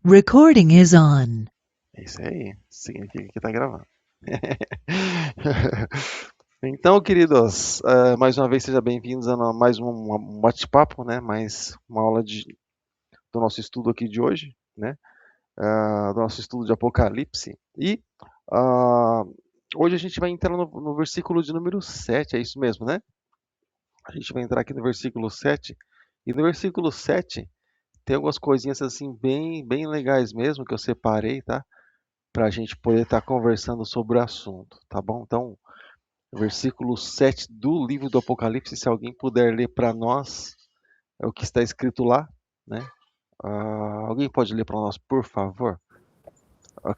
Recording is on. É isso aí, significa que está gravando. Então, queridos, mais uma vez sejam bem-vindos a mais um bate-papo, né? Mais uma aula do nosso estudo aqui de hoje, né? Do nosso estudo de Apocalipse. E ah, hoje a gente vai entrar no versículo de número 7, é isso mesmo, né? A gente vai entrar aqui no versículo 7. E no versículo 7 tem algumas coisinhas assim bem legais mesmo que eu separei, tá? Para a gente poder estar conversando sobre o assunto, tá bom? Então, versículo 7 do livro do Apocalipse, se alguém puder ler para nós é o que está escrito lá, né? Alguém pode ler para nós, por favor?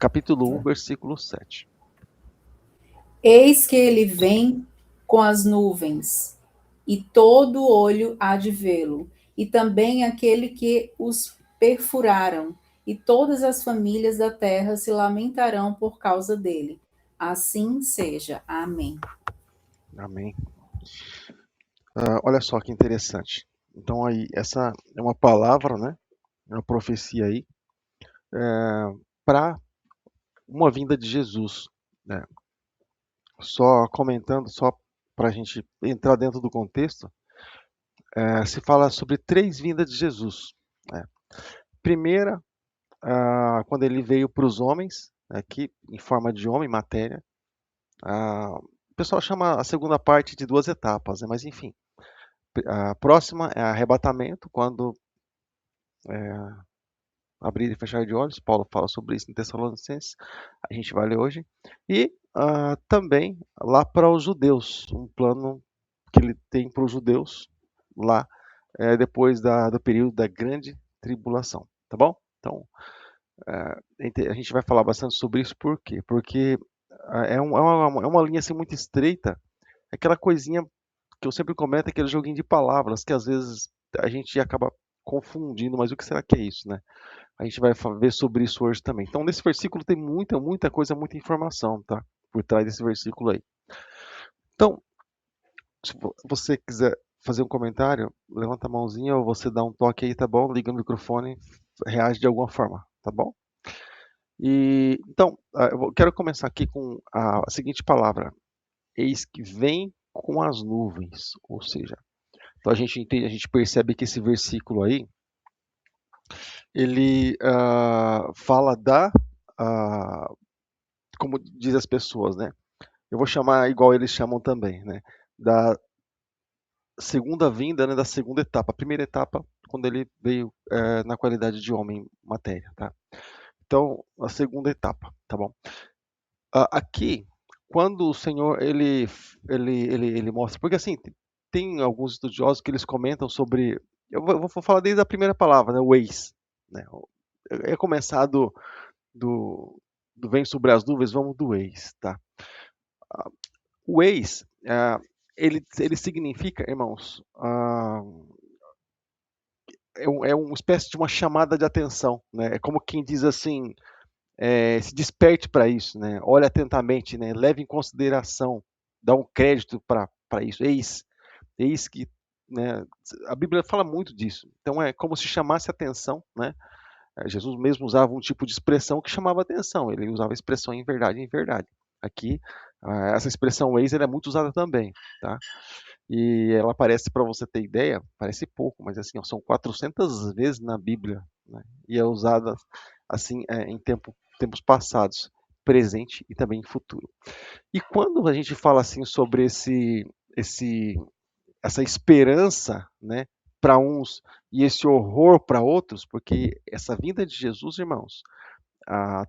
Capítulo 1, versículo 7. Eis que ele vem com as nuvens, e todo olho há de vê-lo, e também aquele que os perfuraram, e todas as famílias da terra se lamentarão por causa dele. Assim seja. Amém. Amém. Olha só que interessante. Então aí, essa é uma palavra, né? É uma profecia aí para uma vinda de Jesus, né? Só comentando, só para a gente entrar dentro do contexto, se fala sobre três vindas de Jesus, né? Primeira, quando ele veio para os homens, aqui em forma de homem, matéria. O pessoal chama a segunda parte de duas etapas, né? Mas enfim. A próxima é arrebatamento, quando abrir e fechar de olhos. Paulo fala sobre isso em Tessalonicenses. A gente vai ler hoje. E também lá para os judeus, um plano que ele tem para os judeus lá depois do período da grande tribulação, tá bom? Então, a gente vai falar bastante sobre isso, por quê? Porque é uma linha assim, muito estreita, aquela coisinha que eu sempre comento, aquele joguinho de palavras, que às vezes a gente acaba confundindo, mas o que será que é isso, né? A gente vai ver sobre isso hoje também. Então, nesse versículo tem muita coisa, muita informação, tá? Por trás desse versículo aí. Então, se você quiser fazer um comentário, levanta a mãozinha ou você dá um toque aí, tá bom? Liga o microfone, reage de alguma forma, tá bom? E então, quero começar aqui com a seguinte palavra: eis que vem com as nuvens, ou seja, então a gente entende, a gente percebe que esse versículo aí, ele fala ah, como diz as pessoas, né? Eu vou chamar igual eles chamam também, né? Da segunda vinda, né? Da segunda etapa. A primeira etapa, quando ele veio na qualidade de homem, matéria, tá? Então, a segunda etapa, tá bom? Aqui, quando o Senhor ele mostra, porque assim tem alguns estudiosos que eles comentam sobre, eu vou falar desde a primeira palavra, né, o eis, né? É começar do, do vem sobre as nuvens, vamos do eis, tá? O eis, ele significa, irmãos, é uma espécie de uma chamada de atenção, né? É como quem diz assim, se desperte para isso, né? Olhe atentamente, né? Leve em consideração, dá um crédito para isso. Eis que, né? A Bíblia fala muito disso. Então é como se chamasse atenção, né? Jesus mesmo usava um tipo de expressão que chamava atenção. Ele usava a expressão em verdade, em verdade. Aqui, essa expressão eis ela é muito usada também, tá? E ela aparece, para você ter ideia, parece pouco, mas assim, ó, são 400 vezes na Bíblia, né? E é usada assim em tempos passados, presente e também em futuro. E quando a gente fala assim sobre esse essa esperança, né, para uns e esse horror para outros, porque essa vinda de Jesus, irmãos,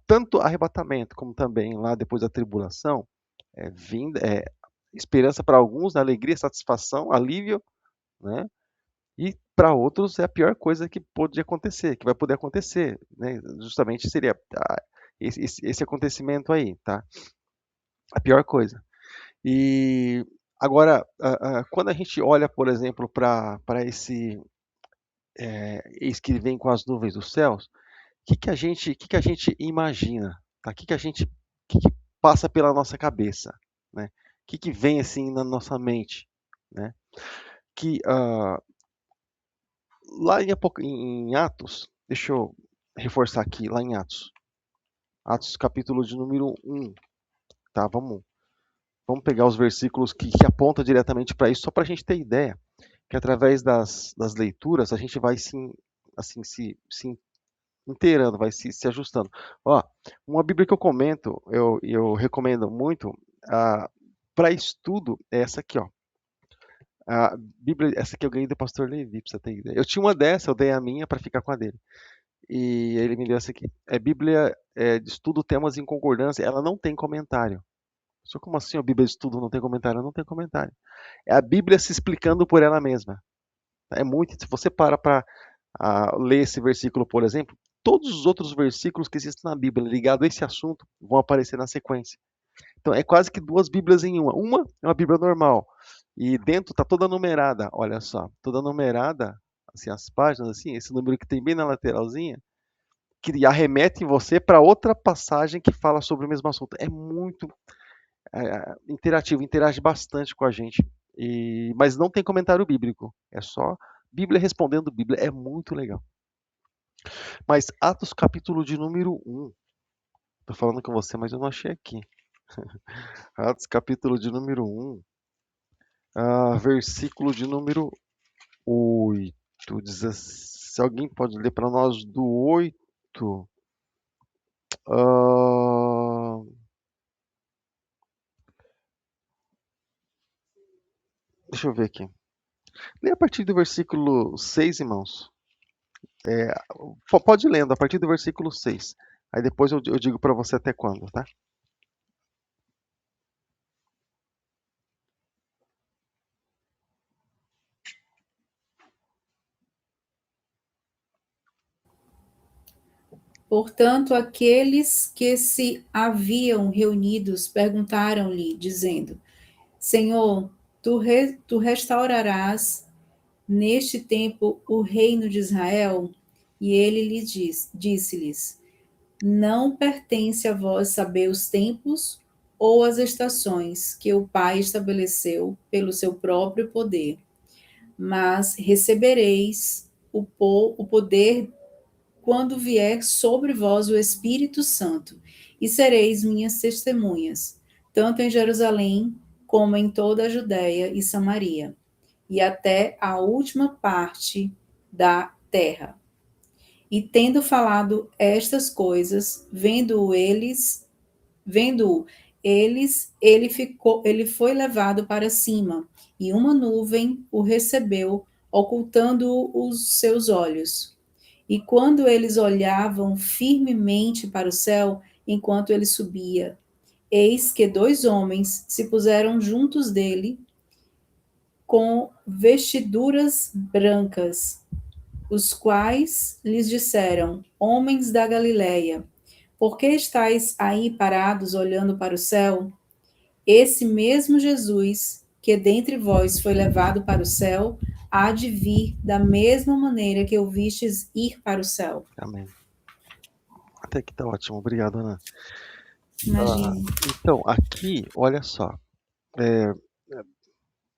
tanto arrebatamento como também lá depois da tribulação, é esperança para alguns, alegria, satisfação, alívio, né? E para outros é a pior coisa que pode acontecer, que vai poder acontecer, né? Justamente seria esse acontecimento aí, tá? A pior coisa. E agora, quando a gente olha, por exemplo, para esse eis que vem com as nuvens dos céus, que a gente imagina, tá? Que passa pela nossa cabeça, né? Que vem assim na nossa mente, né? Que lá em Atos, deixa eu reforçar aqui, lá em Atos. Atos capítulo de número 1. Tá, vamos pegar os versículos que apontam diretamente para isso, só para a gente ter ideia, que através das leituras a gente vai se inteirando, vai se ajustando. Ó, uma Bíblia que eu comento, eu recomendo muito, para estudo, é essa aqui, ó. A Bíblia, essa aqui eu ganhei do pastor Levi, pra você ter ideia. Eu tinha uma dessa, eu dei a minha para ficar com a dele. E ele me deu essa aqui. É Bíblia de estudo, temas em concordância, ela não tem comentário. Só como assim a Bíblia de estudo não tem comentário? Não tem comentário. É a Bíblia se explicando por ela mesma. É muito. Se você para ler esse versículo, por exemplo, todos os outros versículos que existem na Bíblia ligados a esse assunto vão aparecer na sequência. Então é quase que duas Bíblias em uma. Uma é uma Bíblia normal e dentro está toda numerada. Olha só, toda numerada, assim as páginas, assim, esse número que tem bem na lateralzinha, que arremete você para outra passagem que fala sobre o mesmo assunto. É muito interativo, interage bastante com a gente. Mas não tem comentário bíblico. É só Bíblia respondendo Bíblia. É muito legal. Mas Atos capítulo de número 1. Estou falando com você, mas eu não achei aqui. Atos capítulo de número 1. Versículo de número 8. Se alguém pode ler para nós do 8. Deixa eu ver aqui. Lê a partir do versículo 6, irmãos. Pode ir lendo, a partir do versículo 6. Aí depois eu digo para você até quando, tá? Portanto, aqueles que se haviam reunidos perguntaram-lhe, dizendo: Senhor, tu restaurarás neste tempo o reino de Israel? E ele lhe disse-lhes: Não pertence a vós saber os tempos ou as estações que o Pai estabeleceu pelo seu próprio poder, mas recebereis o poder quando vier sobre vós o Espírito Santo, e sereis minhas testemunhas, tanto em Jerusalém como em toda a Judéia e Samaria, e até a última parte da terra. E tendo falado estas coisas, vendo eles, ele foi levado para cima, e uma nuvem o recebeu, ocultando os seus olhos. E quando eles olhavam firmemente para o céu, enquanto ele subia, eis que dois homens se puseram juntos dele, com vestiduras brancas, os quais lhes disseram: Homens da Galileia, por que estáis aí parados olhando para o céu? Esse mesmo Jesus, que dentre vós foi levado para o céu, há de vir da mesma maneira que o vistes ir para o céu. Amém. Até aqui tá ótimo. Obrigado, Ana. Imagine. Então, aqui, olha só.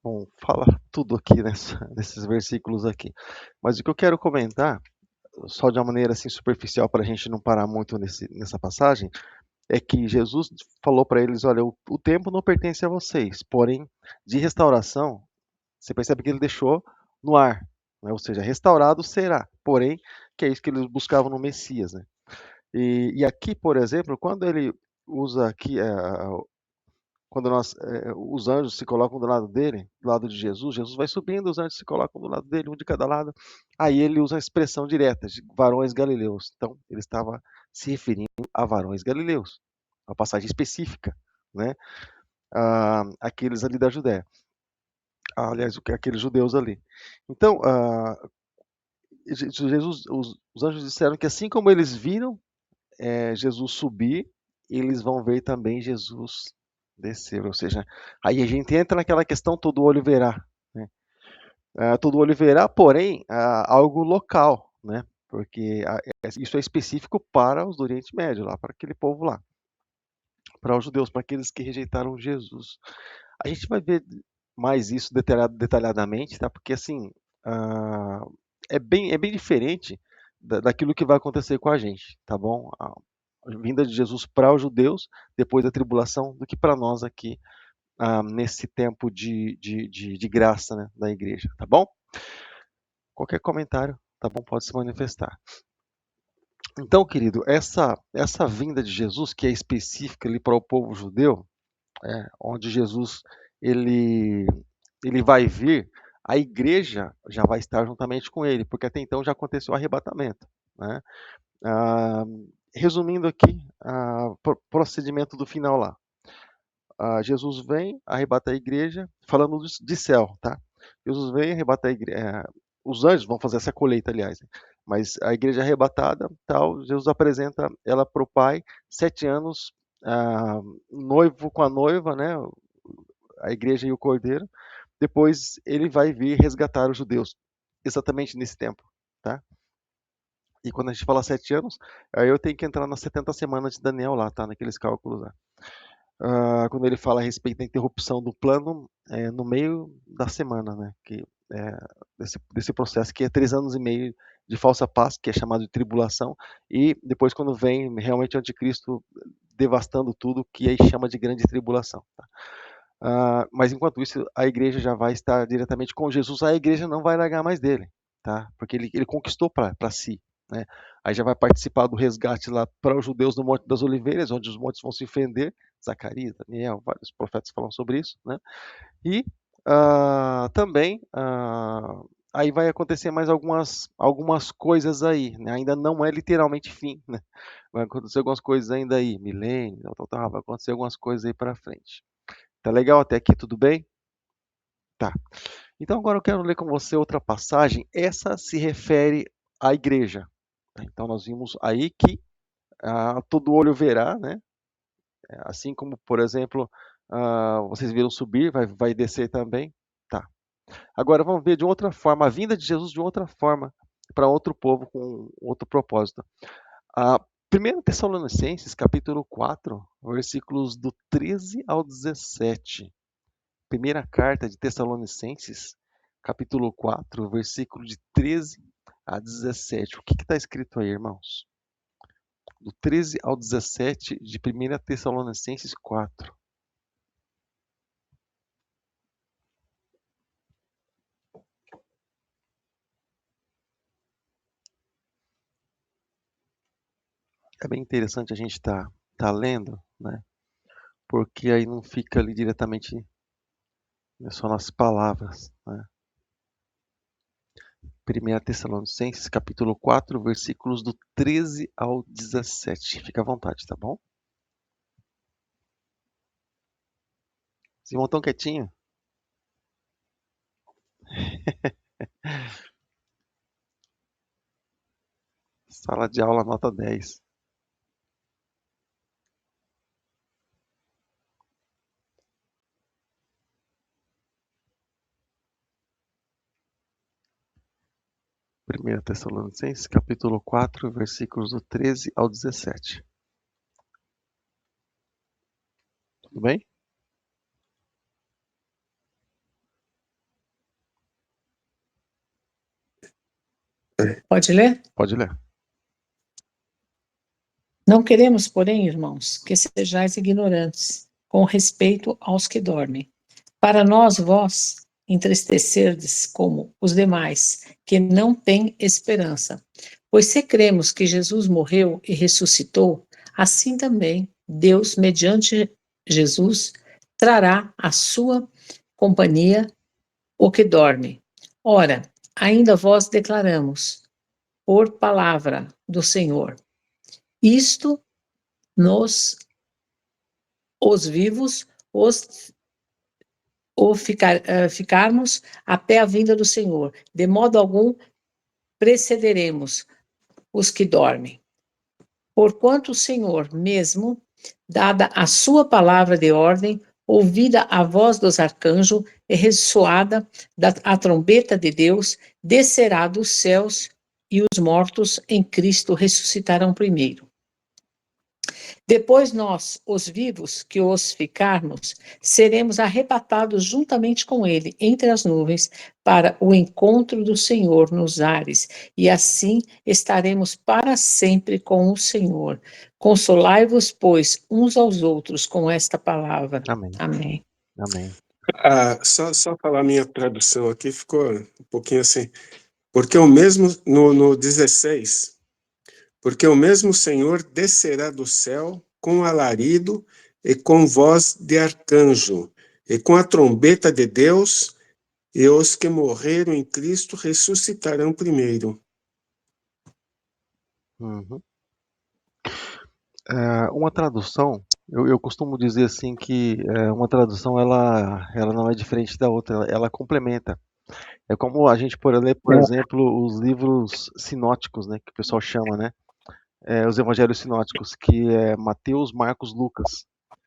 Bom, fala tudo aqui nesses versículos aqui. Mas o que eu quero comentar, só de uma maneira assim superficial, para a gente não parar muito nessa passagem, é que Jesus falou para eles: olha, o tempo não pertence a vocês, porém, de restauração, você percebe que ele deixou no ar, né? Ou seja, restaurado será, porém, que é isso que eles buscavam no Messias, né? E aqui, por exemplo, quando ele usa aqui, quando os anjos se colocam do lado dele, do lado de Jesus, Jesus vai subindo, os anjos se colocam do lado dele, um de cada lado. Aí ele usa a expressão direta de varões galileus. Então, ele estava se referindo a varões galileus, uma passagem específica, né? Aqueles ali da Judéia. Aliás, aqueles judeus ali. Então, Jesus, os anjos disseram que assim como eles viram Jesus subir, eles vão ver também Jesus descer. Ou seja, aí a gente entra naquela questão: todo olho verá, né? Todo olho verá, porém, algo local, né? Porque isso é específico para os do Oriente Médio, lá para aquele povo lá, para os judeus, para aqueles que rejeitaram Jesus. A gente vai ver mais isso detalhadamente, tá? Porque assim, é bem diferente daquilo que vai acontecer com a gente, tá bom? A vinda de Jesus para os judeus depois da tribulação do que para nós aqui nesse tempo de graça, né, da igreja, tá bom? Qualquer comentário, tá bom? Pode se manifestar. Então, querido, essa vinda de Jesus, que é específica ali para o povo judeu, onde Jesus ele vai vir, a igreja já vai estar juntamente com ele, porque até então já aconteceu o arrebatamento, né? Resumindo aqui, procedimento do final lá. Jesus vem, arrebata a igreja, falando de céu, tá? Jesus vem, arrebata a igreja. Os anjos vão fazer essa colheita, aliás. Né? Mas a igreja arrebatada, tal, Jesus apresenta ela para o Pai, 7 anos, noivo com a noiva, né? A igreja e o cordeiro. Depois ele vai vir resgatar os judeus, exatamente nesse tempo, tá? E quando a gente fala 7 anos, aí eu tenho que entrar nas 70 semanas de Daniel lá, tá? Naqueles cálculos lá. Quando ele fala a respeito da interrupção do plano no meio da semana, né? Desse processo, que é 3 anos e meio de falsa paz, que é chamado de tribulação, e depois quando vem realmente o anticristo devastando tudo, que aí chama de grande tribulação. Tá? Mas enquanto isso, a igreja já vai estar diretamente com Jesus, a igreja não vai largar mais dele, tá? Porque ele conquistou para si. Né? Aí já vai participar do resgate lá para os judeus no Monte das Oliveiras, onde os montes vão se fender. Zacarias, Daniel, vários profetas falam sobre isso. Né? E também aí vai acontecer mais algumas coisas aí. Né? Ainda não é literalmente fim. Né? Vai acontecer algumas coisas ainda aí, milênio, vai acontecer algumas coisas aí para frente. Tá legal até aqui, tudo bem? Tá. Então agora eu quero ler com você outra passagem. Essa se refere à igreja. Então nós vimos aí que todo olho verá, né? Assim como, por exemplo, vocês viram subir, vai descer também. Tá. Agora vamos ver de outra forma, a vinda de Jesus de outra forma, para outro povo com outro propósito. 1 Tessalonicenses, capítulo 4, versículos do 13 ao 17. Primeira carta de Tessalonicenses, capítulo 4, versículo de 13 a 17. O que está escrito aí, irmãos? Do 13 ao 17 de 1 Tessalonicenses 4. É bem interessante a gente tá lendo, né? Porque aí não fica ali diretamente só nas palavras, né? 1 Tessalonicenses, capítulo 4, versículos do 13 ao 17. Fica à vontade, tá bom? Vocês vão tão quietinho? Sala de aula nota 10. Primeira Tessalonicenses, capítulo 4, versículos do 13 ao 17. Tudo bem? Pode ler? Pode ler. Não queremos, porém, irmãos, que sejais ignorantes com respeito aos que dormem. Para nós, vós entristecerdes como os demais, que não têm esperança. Pois se cremos que Jesus morreu e ressuscitou, assim também Deus, mediante Jesus, trará à sua companhia o que dorme. Ora, ainda vós declaramos, por palavra do Senhor, isto os vivos, ficarmos até a vinda do Senhor. De modo algum precederemos os que dormem. Porquanto o Senhor mesmo, dada a sua palavra de ordem, ouvida a voz dos arcanjos e ressoada a trombeta de Deus, descerá dos céus e os mortos em Cristo ressuscitarão primeiro. Depois nós, os vivos, que os ficarmos, seremos arrebatados juntamente com ele entre as nuvens para o encontro do Senhor nos ares, e assim estaremos para sempre com o Senhor. Consolai-vos, pois, uns aos outros com esta palavra. Amém. Amém. Amém. Só falar minha tradução aqui, ficou um pouquinho assim. Porque o mesmo, no 16, porque o mesmo Senhor descerá do céu com alarido e com voz de arcanjo, e com a trombeta de Deus, e os que morreram em Cristo ressuscitarão primeiro. Uhum. Uma tradução, eu costumo dizer assim que uma tradução ela não é diferente da outra, ela complementa. É como a gente por ler, por exemplo, os livros sinóticos, né, que o pessoal chama, né, os evangelhos sinóticos, que é Mateus, Marcos, Lucas.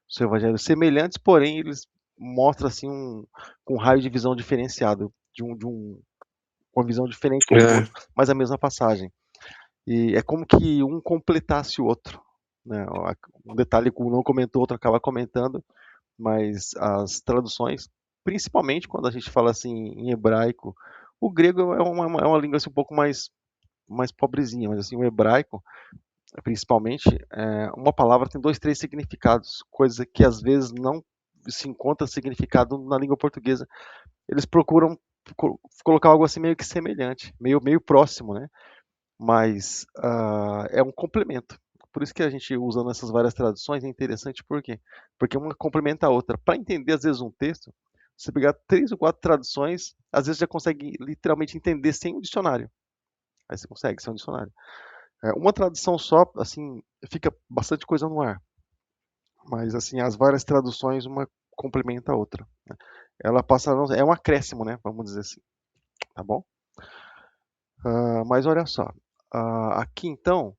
São evangelhos semelhantes, porém eles mostram assim um raio de visão diferenciado, uma visão diferente um do outro, mas a mesma passagem. E é como que um completasse o outro, né? Um detalhe que um não comentou, o outro acaba comentando, mas as traduções, principalmente quando a gente fala assim em hebraico, o grego é uma língua assim, um pouco mais pobrezinha, mas assim o hebraico, principalmente, uma palavra tem 2, 3 significados, coisa que às vezes não se encontra significado na língua portuguesa. Eles procuram colocar algo assim meio que semelhante, meio próximo, né? Mas é um complemento. Por isso que a gente, usando essas várias traduções, é interessante, por quê? Porque uma complementa a outra. Para entender, às vezes, um texto, você pegar 3 ou 4 traduções, às vezes já consegue literalmente entender sem um dicionário. Aí você consegue, sem um dicionário. Uma tradução só, assim, fica bastante coisa no ar. Mas, assim, as várias traduções, uma complementa a outra, né? Ela passa, é um acréscimo, né? Vamos dizer assim. Tá bom? Mas olha só. Aqui, então,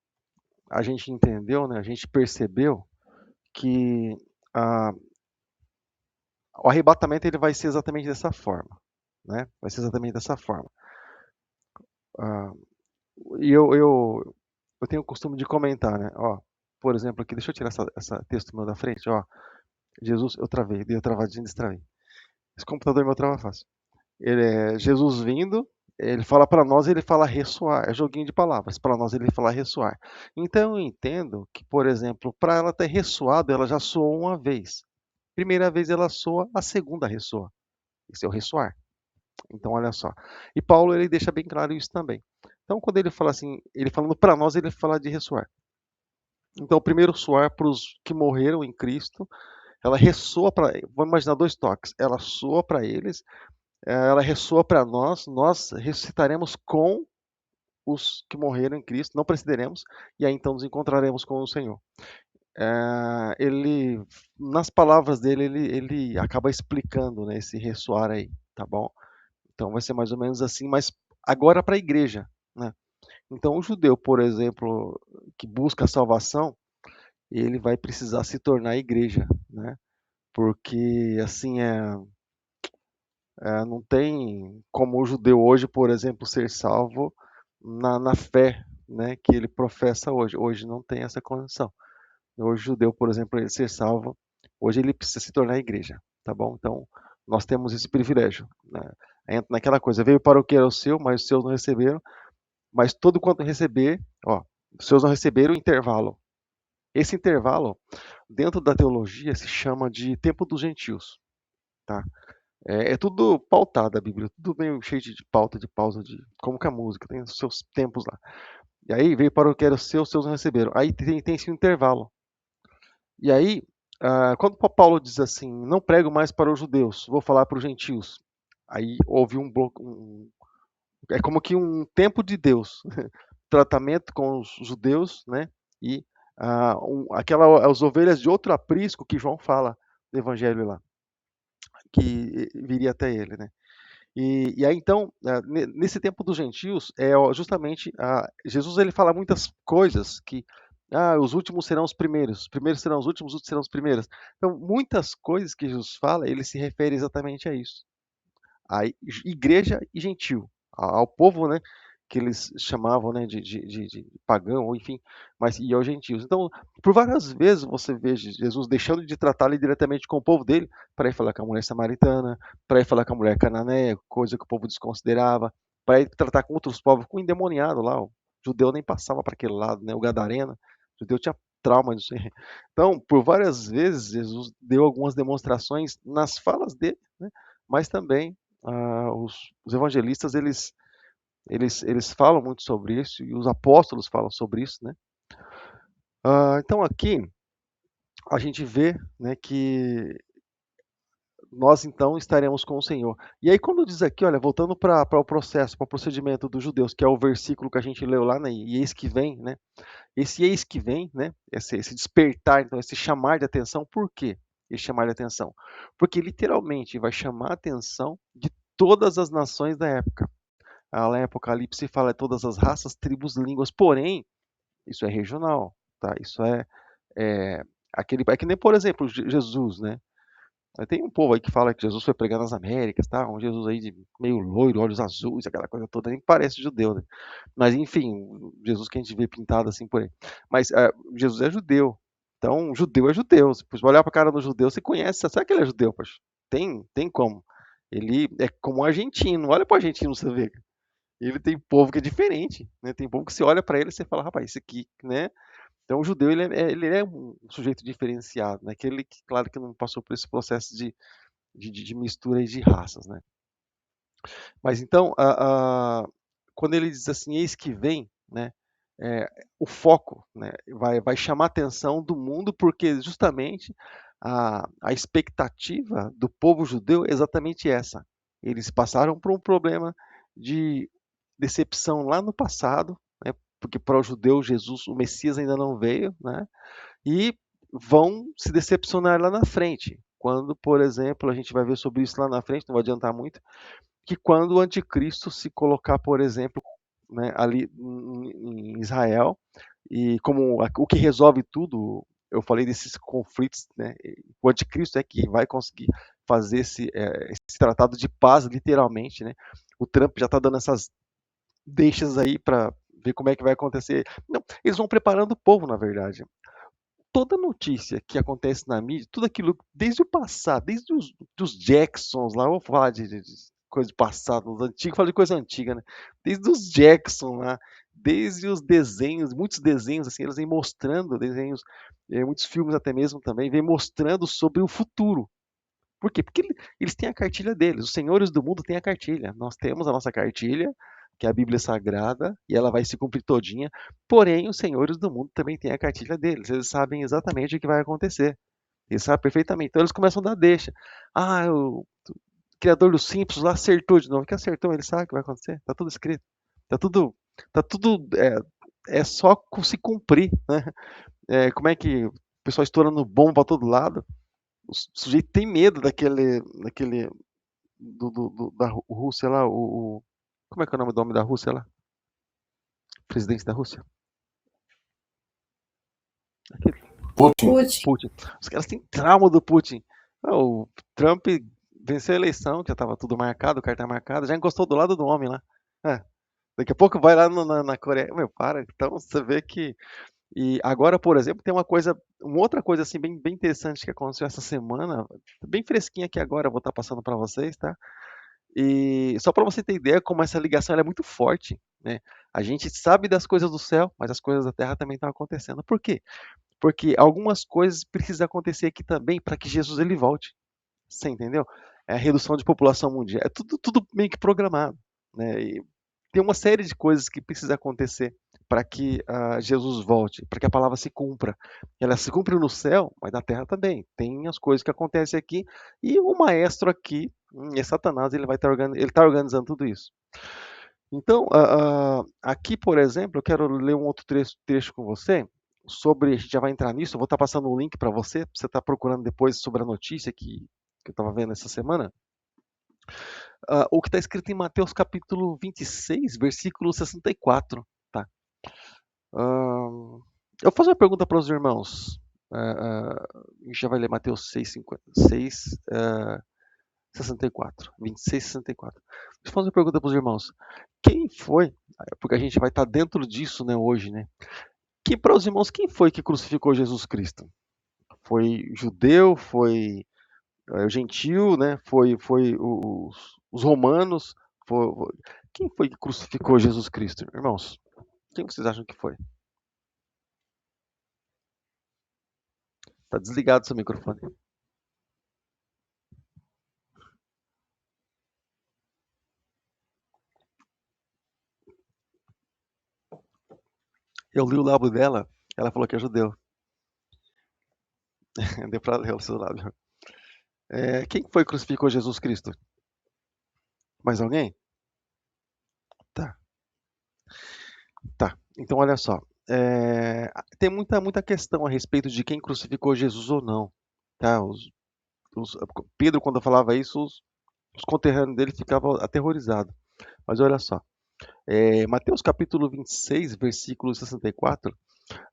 a gente entendeu, né? A gente percebeu que o arrebatamento ele vai ser exatamente dessa forma, né? Vai ser exatamente dessa forma. E eu tenho o costume de comentar, né? Ó, por exemplo, aqui, deixa eu tirar essa texto meu da frente, ó. Jesus, eu travei, dei a travadinha, destravei. Esse computador meu trava fácil. Ele é Jesus vindo, ele fala para nós, ele fala ressoar, é joguinho de palavras, para nós ele fala ressoar. Então eu entendo que, por exemplo, para ela ter ressoado, ela já soou uma vez. Primeira vez ela soa, a segunda ressoa. Esse é o ressoar. Então olha só. E Paulo ele deixa bem claro isso também. Então quando ele fala assim, ele falando para nós, ele fala de ressoar. Então o primeiro soar para os que morreram em Cristo, ela ressoa para, vamos imaginar 2 toques, ela soa para eles, ela ressoa para nós, nós ressuscitaremos com os que morreram em Cristo, não precederemos, e aí então nos encontraremos com o Senhor. Ele, nas palavras dele, ele acaba explicando, né, esse ressoar aí, tá bom? Então vai ser mais ou menos assim, mas agora para a igreja, né? Então o judeu, por exemplo, que busca a salvação, ele vai precisar se tornar igreja, né? Porque assim não tem como o judeu hoje, por exemplo, ser salvo na fé, né, que ele professa hoje. Hoje não tem essa condição. Hoje o judeu, por exemplo, ele ser salvo, hoje ele precisa se tornar igreja, tá bom? Então nós temos esse privilégio, né? Entra naquela coisa, veio para o que era o seu, mas os seus não receberam, mas todo quanto receber, ó, os seus não receberam, intervalo. Esse intervalo, dentro da teologia, se chama de tempo dos gentios, tá? É tudo pautado a Bíblia, tudo meio cheio de pauta, de pausa, de como que a música, tem os seus tempos lá. E aí veio para o que era o seu, os seus não receberam. Aí tem esse intervalo. E aí, quando Paulo diz assim, não prego mais para os judeus, vou falar para os gentios. Aí houve um bloco, é como que um tempo de Deus, tratamento com os judeus, né? E as ovelhas de outro aprisco que João fala no Evangelho lá, que viria até ele, né? E aí então, nesse tempo dos gentios, justamente Jesus ele fala muitas coisas que os últimos serão os primeiros serão os últimos serão os primeiros. Então, muitas coisas que Jesus fala, ele se refere exatamente a isso. A igreja e gentil, ao povo, né, que eles chamavam, né, de pagão, ou enfim, mas e aos gentios. Então, por várias vezes você vê Jesus deixando de tratar ali diretamente com o povo dele, para ir falar com a mulher samaritana, para ir falar com a mulher cananeia, coisa que o povo desconsiderava, para ir tratar com outros povos, com o endemoniado lá, o judeu nem passava para aquele lado, né, o gadareno, o judeu tinha trauma disso aí. Então, por várias vezes, Jesus deu algumas demonstrações nas falas dele, né, mas também os evangelistas, eles falam muito sobre isso, e os apóstolos falam sobre isso, né? Então aqui a gente vê, né, que nós então estaremos com o Senhor. E aí quando diz aqui, olha, voltando para o processo, para o procedimento dos judeus, que é o versículo que a gente leu lá, né, e eis que vem, né? Esse eis que vem, né? Esse despertar, então, esse chamar de atenção, por quê? Esse chamar de atenção. Porque literalmente vai chamar a atenção de todas as nações da época. Lá em Apocalipse fala de todas as raças, tribos, línguas, porém, isso é regional, tá? Isso é é que nem, por exemplo, Jesus, né? Tem um povo aí que fala que Jesus foi pregar nas Américas, tá? Um Jesus aí de meio loiro, olhos azuis, aquela coisa toda, nem parece judeu, né? Mas enfim, Jesus que a gente vê pintado assim por aí. Mas Jesus é judeu, então judeu é judeu. Se você olhar para a cara do judeu, você conhece, você sabe que ele é judeu, poxa. Tem como. Ele é como um argentino, olha para o argentino você vê. Ele tem povo que é diferente, né? Tem povo que você olha para ele e você fala, rapaz, esse aqui, né? Então o judeu ele é um sujeito diferenciado, né? Aquele que, claro, que não passou por esse processo de mistura de raças, né? Mas então, quando ele diz assim, eis que vem, né? O foco, né, vai chamar a atenção do mundo, porque justamente a expectativa do povo judeu é exatamente essa. Eles passaram por um problema de decepção lá no passado, né, porque para o judeu Jesus, o Messias ainda não veio, né, e vão se decepcionar lá na frente. Quando, por exemplo, a gente vai ver sobre isso lá na frente, não vai adiantar muito, que quando o anticristo se colocar, por exemplo, né, ali em Israel, e como o que resolve tudo, eu falei desses conflitos, né, o anticristo é que vai conseguir fazer esse tratado de paz, literalmente, né? O Trump já está dando essas deixas aí para ver como é que vai acontecer. Não, eles vão preparando o povo, na verdade. Toda notícia que acontece na mídia, tudo aquilo, desde o passado, desde dos Jacksons lá, vou falar de coisa do passado, dos antigos, falo de coisa antiga, né? Desde os Jackson lá, desde os desenhos, muitos desenhos, assim, eles vêm mostrando desenhos, muitos filmes até mesmo também, vêm mostrando sobre o futuro. Por quê? Porque eles têm a cartilha deles, os senhores do mundo têm a cartilha. Nós temos a nossa cartilha, que é a Bíblia Sagrada, e ela vai se cumprir todinha. Porém, os senhores do mundo também têm a cartilha deles. Eles sabem exatamente o que vai acontecer. Eles sabem perfeitamente. Então eles começam a dar deixa. O criador dos Simpsons lá acertou de novo. O que acertou? Ele sabe o que vai acontecer. Tá tudo escrito. Tá tudo é só se cumprir, né? Como é que o pessoal estourando bomba para todo lado? O sujeito tem medo daquele da Rússia lá, como é que é o nome da Rússia lá? Presidente da Rússia? Putin. Os caras têm trauma do Putin. O Trump venceu a eleição, que já estava tudo marcado, carta marcada, já encostou do lado do homem lá. Daqui a pouco vai lá na Coreia. Meu, para. Então você vê que. E agora, por exemplo, tem uma outra coisa assim bem interessante que aconteceu essa semana, bem fresquinha aqui agora, eu vou estar passando para vocês, tá? E só para você ter ideia como essa ligação é muito forte, né? A gente sabe das coisas do céu, mas as coisas da terra também estão acontecendo. Por quê? Porque algumas coisas precisam acontecer aqui também para que Jesus ele volte. Você entendeu? É a redução de população mundial, é tudo meio que programado, né? E tem uma série de coisas que precisa acontecer para que Jesus volte, para que a palavra se cumpra. Ela se cumpre no céu, mas na terra também. Tem as coisas que acontecem aqui e o maestro aqui, é Satanás, ele está organizando tudo isso. Então, aqui, por exemplo, eu quero ler um outro trecho com você sobre, a gente já vai entrar nisso, eu vou estar passando um link para você estar procurando depois sobre a notícia que eu estava vendo essa semana. O que está escrito em Mateus capítulo 26, versículo 64. Tá? Eu vou fazer uma pergunta para os irmãos. A gente já vai ler Mateus 6, 56. 64. 26, 64. Deixa eu fazer uma pergunta para os irmãos. Quem foi, porque a gente vai estar dentro disso, né, hoje, né? Para os irmãos, quem foi que crucificou Jesus Cristo? Foi judeu? Foi gentil, né? Foi os romanos? Quem foi que crucificou Jesus Cristo, irmãos? Quem vocês acham que foi? Tá desligado seu microfone. Eu li o lábio dela, ela falou que é judeu. Deu para ler o seu lábio. Quem foi que crucificou Jesus Cristo? Mais alguém? Tá. Tá. Então, olha só. Tem muita questão a respeito de quem crucificou Jesus ou não. Tá? Pedro, quando falava isso, os conterrâneos dele ficavam aterrorizados. Mas olha só. Mateus capítulo 26, versículo 64.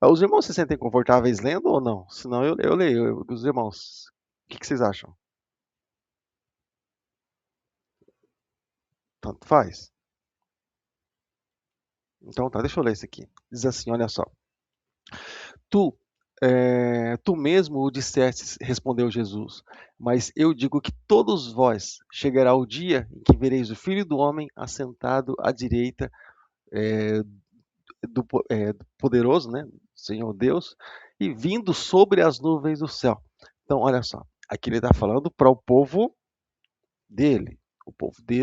Os irmãos se sentem confortáveis lendo ou não? Senão eu leio. Os irmãos, o que vocês acham? Tanto faz. Então tá, deixa eu ler isso aqui. Diz assim, olha só. Tu mesmo o disseste, respondeu Jesus, mas eu digo que todos vós chegará o dia em que vereis o Filho do Homem assentado à direita do poderoso, né, Senhor Deus, e vindo sobre as nuvens do céu. Então, olha só, aqui ele está falando para o povo dele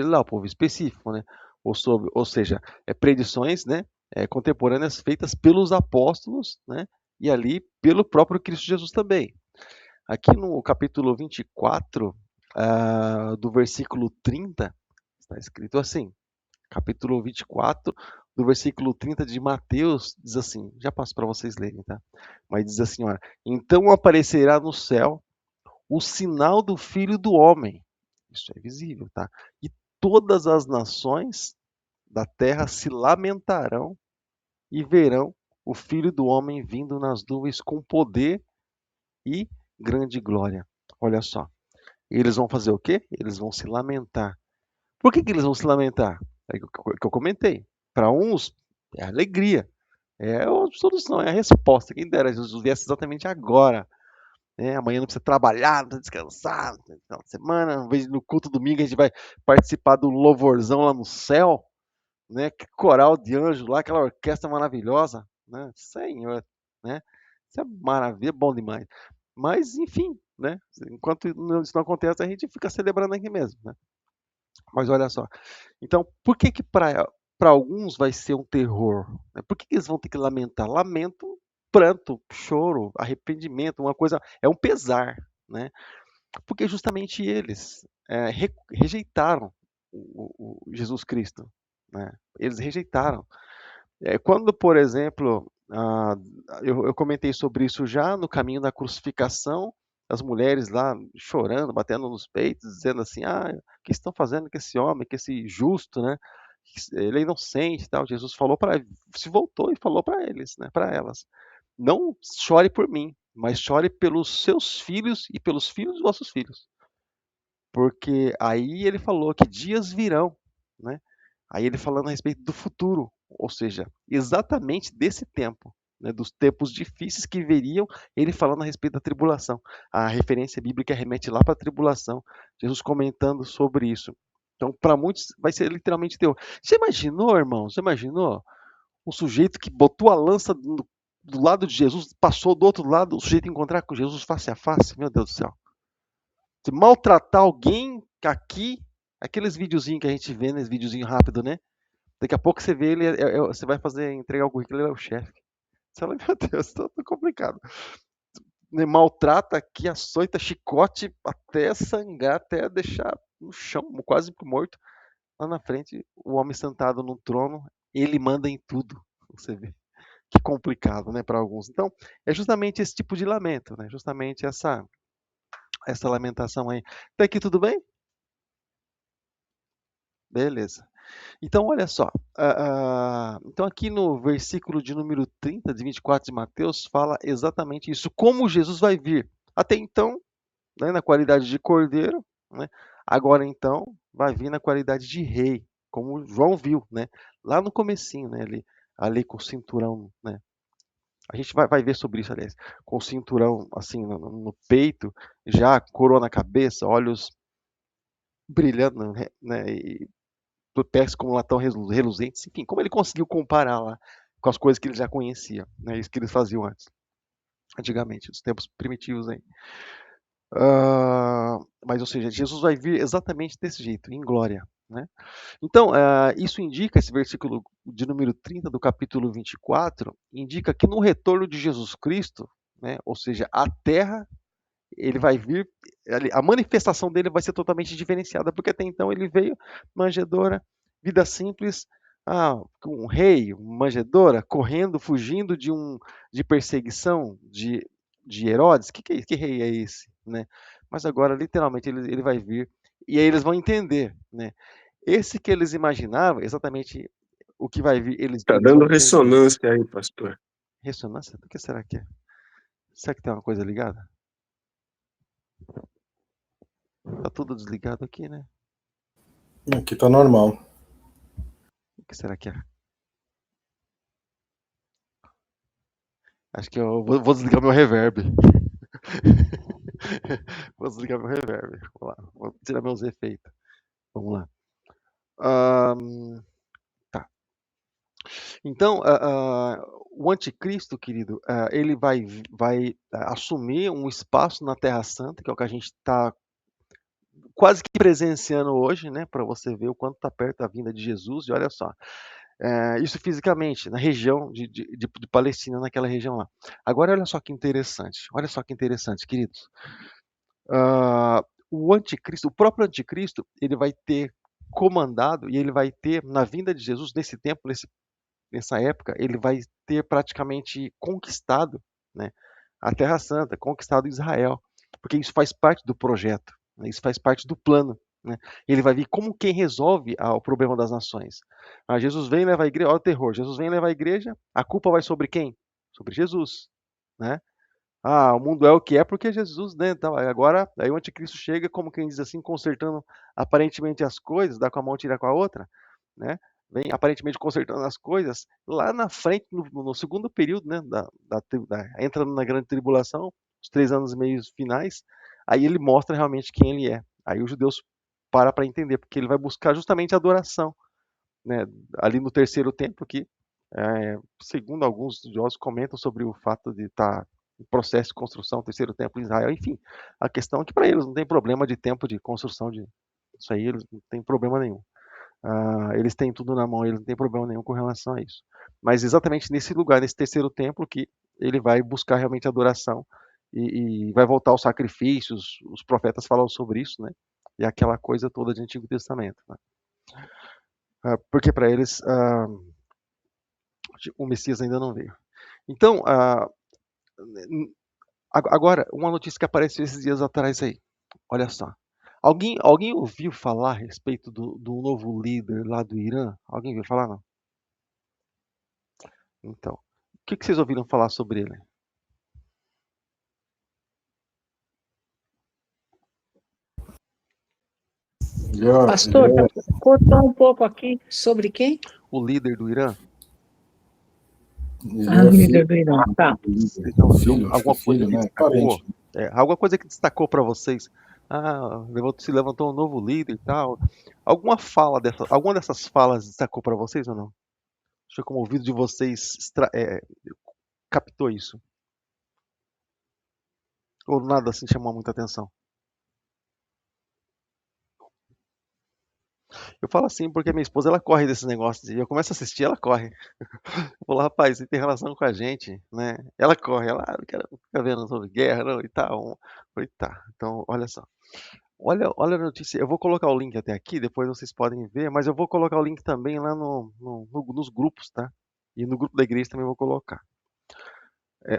lá, o povo específico, né, ou seja, predições, né, contemporâneas feitas pelos apóstolos, né, e ali pelo próprio Cristo Jesus também. Aqui no capítulo 24, do versículo 30, está escrito assim, capítulo 24, do versículo 30 de Mateus, diz assim, já passo para vocês lerem, tá? Mas diz assim, olha, então aparecerá no céu o sinal do Filho do Homem, isso é visível, tá? E todas as nações da terra se lamentarão e verão o Filho do Homem vindo nas nuvens com poder e grande glória. Olha só, eles vão fazer o quê? Eles vão se lamentar. Por que eles vão se lamentar? É o que eu comentei. Para uns, é alegria. É a solução, é a resposta. Quem dera Jesus viesse exatamente agora. Amanhã não precisa trabalhar, não precisa descansar, no final de semana, no culto domingo a gente vai participar do louvorzão lá no céu, né? Que coral de anjo lá, aquela orquestra maravilhosa, né? Senhor, né? Isso é maravilha, bom demais. Mas, enfim, né? Enquanto isso não acontece, a gente fica celebrando aqui mesmo, né? Mas olha só. Então, por que para alguns vai ser um terror? Né? Por que eles vão ter que lamentar? Lamento, pranto, choro, arrependimento, uma coisa, é um pesar, né? Porque justamente eles rejeitaram o Jesus Cristo, né? Eles rejeitaram. Quando, por exemplo, eu comentei sobre isso já no caminho da crucificação, as mulheres lá chorando, batendo nos peitos, dizendo assim, o que estão fazendo com esse homem, com esse justo, né? Ele é inocente, tal. Jesus se voltou e falou para eles, né? Para elas, não chore por mim, mas chore pelos seus filhos e pelos filhos dos vossos filhos, porque aí ele falou que dias virão, né? Aí ele falando a respeito do futuro, ou seja, exatamente desse tempo, né, dos tempos difíceis que viriam, ele falando a respeito da tribulação. A referência bíblica remete lá para a tribulação, Jesus comentando sobre isso. Então, para muitos, vai ser literalmente terror. Você imaginou, irmão? Você imaginou o sujeito que botou a lança do lado de Jesus, passou do outro lado, o sujeito encontrar com Jesus face a face? Meu Deus do céu. Se maltratar alguém aqui, aqueles videozinhos que a gente vê, né, videozinho rápido, né? Daqui a pouco você vê ele, você vai entregar o currículo, ele é o chefe. Você fala, meu Deus, tá complicado. Maltrata aqui, açoita, chicote, até sangrar, até deixar no chão, quase morto. Lá na frente, o homem sentado no trono, ele manda em tudo. Você vê. Que complicado, né, para alguns. Então, é justamente esse tipo de lamento, né? Justamente essa lamentação aí. Até aqui tudo bem? Beleza. Então, olha só. Então, aqui no versículo de número 30, de 24 de Mateus, fala exatamente isso. Como Jesus vai vir. Até então, né, na qualidade de cordeiro, né, Agora então vai vir na qualidade de rei, como João viu, né? Lá no comecinho, né? Ali com o cinturão, né? A gente vai ver sobre isso, aliás, com o cinturão assim no peito, já coroa na cabeça, olhos brilhando, né? E pés como latão reluzentes, enfim, como ele conseguiu comparar lá com as coisas que ele já conhecia, né? Isso que eles faziam antigamente, nos tempos primitivos aí. Mas, ou seja, Jesus vai vir exatamente desse jeito, em glória, né? Então, isso indica, esse versículo de número 30 do capítulo 24, indica que no retorno de Jesus Cristo, né, ou seja, a terra, ele vai vir, a manifestação dele vai ser totalmente diferenciada, porque até então ele veio manjedora, vida simples, um rei, manjedora, correndo, fugindo de perseguição de Herodes. Que rei é esse, né? Mas agora, literalmente, ele vai vir e aí eles vão entender, né? Esse que eles imaginavam, exatamente o que vai vir, eles Tá vão dando entender. ressonância aí, pastor. Ressonância? Do que será que é? Será que tem uma coisa ligada? Tá tudo desligado aqui, né? Aqui tá normal. O que será que é? Acho que eu vou desligar meu reverb. Vou desligar meu reverb. Vamos lá. Vou tirar meus efeitos. Vamos lá. Tá. Então, o anticristo, querido, ele vai assumir um espaço na Terra Santa, que é o que a gente está quase que presenciando hoje, né? Para você ver o quanto está perto da vinda de Jesus. E olha só, isso fisicamente, na região de Palestina, naquela região lá. Agora, olha só que interessante, queridos. O anticristo, o próprio anticristo, ele vai ter comandado e ele vai ter, na vinda de Jesus, nesse tempo, nessa época, ele vai ter praticamente conquistado, né, a Terra Santa, conquistado Israel, porque isso faz parte do projeto, né, isso faz parte do plano. Né? Ele vai vir como quem resolve o problema das nações. Jesus vem e leva a igreja, olha o terror, Jesus vem e leva a igreja, a culpa vai sobre quem? Sobre Jesus. Né? O mundo é o que é porque Jesus, né? Então, agora, aí o anticristo chega, como quem diz assim, consertando aparentemente as coisas, dá com a mão, tira com a outra, né? Vem aparentemente consertando as coisas. Lá na frente, no segundo período, né? Entrando na grande tribulação, os 3 anos e meio finais, aí ele mostra realmente quem ele é. Aí os judeus param para entender, porque ele vai buscar justamente a adoração, né? Ali no terceiro templo, que, segundo alguns estudiosos, comentam sobre o fato de estar em processo de construção, terceiro templo em Israel, enfim. A questão é que para eles não tem problema de tempo de construção isso aí, eles não tem problema nenhum. Eles têm tudo na mão, eles não têm problema nenhum com relação a isso. Mas exatamente nesse lugar, nesse terceiro templo, que ele vai buscar realmente adoração e vai voltar aos sacrifícios. Os profetas falam sobre isso, né? E aquela coisa toda de Antigo Testamento. Né? Porque para eles o Messias ainda não veio. Então, agora, uma notícia que apareceu esses dias atrás aí. Olha só. Alguém ouviu falar a respeito do novo líder lá do Irã? Alguém ouviu falar, não? Então, o que vocês ouviram falar sobre ele? Pastor, cortou um pouco aqui sobre quem? O líder do Irã? Líder do Irã, tá. Alguma coisa que né? destacou? Alguma coisa que destacou para vocês? Se levantou um novo líder e tal. Alguma dessas falas destacou para vocês ou não? Acho que como o ouvido de vocês captou isso. Ou nada assim chamou muita atenção? Eu falo assim porque minha esposa, ela corre desses negócios. E eu começo a assistir, ela corre. Eu falo, rapaz, isso tem relação com a gente, né? Ela corre, ela não quer ficar vendo sobre guerra, não, e tal. Eu falei, tá, então, olha só. Olha a notícia, eu vou colocar o link até aqui, depois vocês podem ver, mas eu vou colocar o link também lá nos grupos, tá? E no grupo da igreja também vou colocar.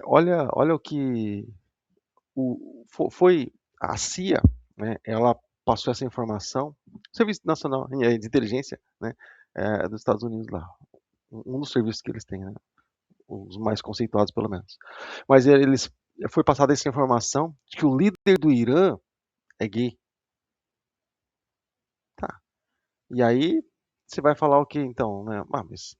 Olha o que foi a CIA, né? Ela passou essa informação, Serviço Nacional de Inteligência, né? Dos Estados Unidos lá, um dos serviços que eles têm, né? Os mais conceituados pelo menos. Mas foi passada essa informação de que o líder do Irã é gay. E aí você vai falar o quê então, né? Mas,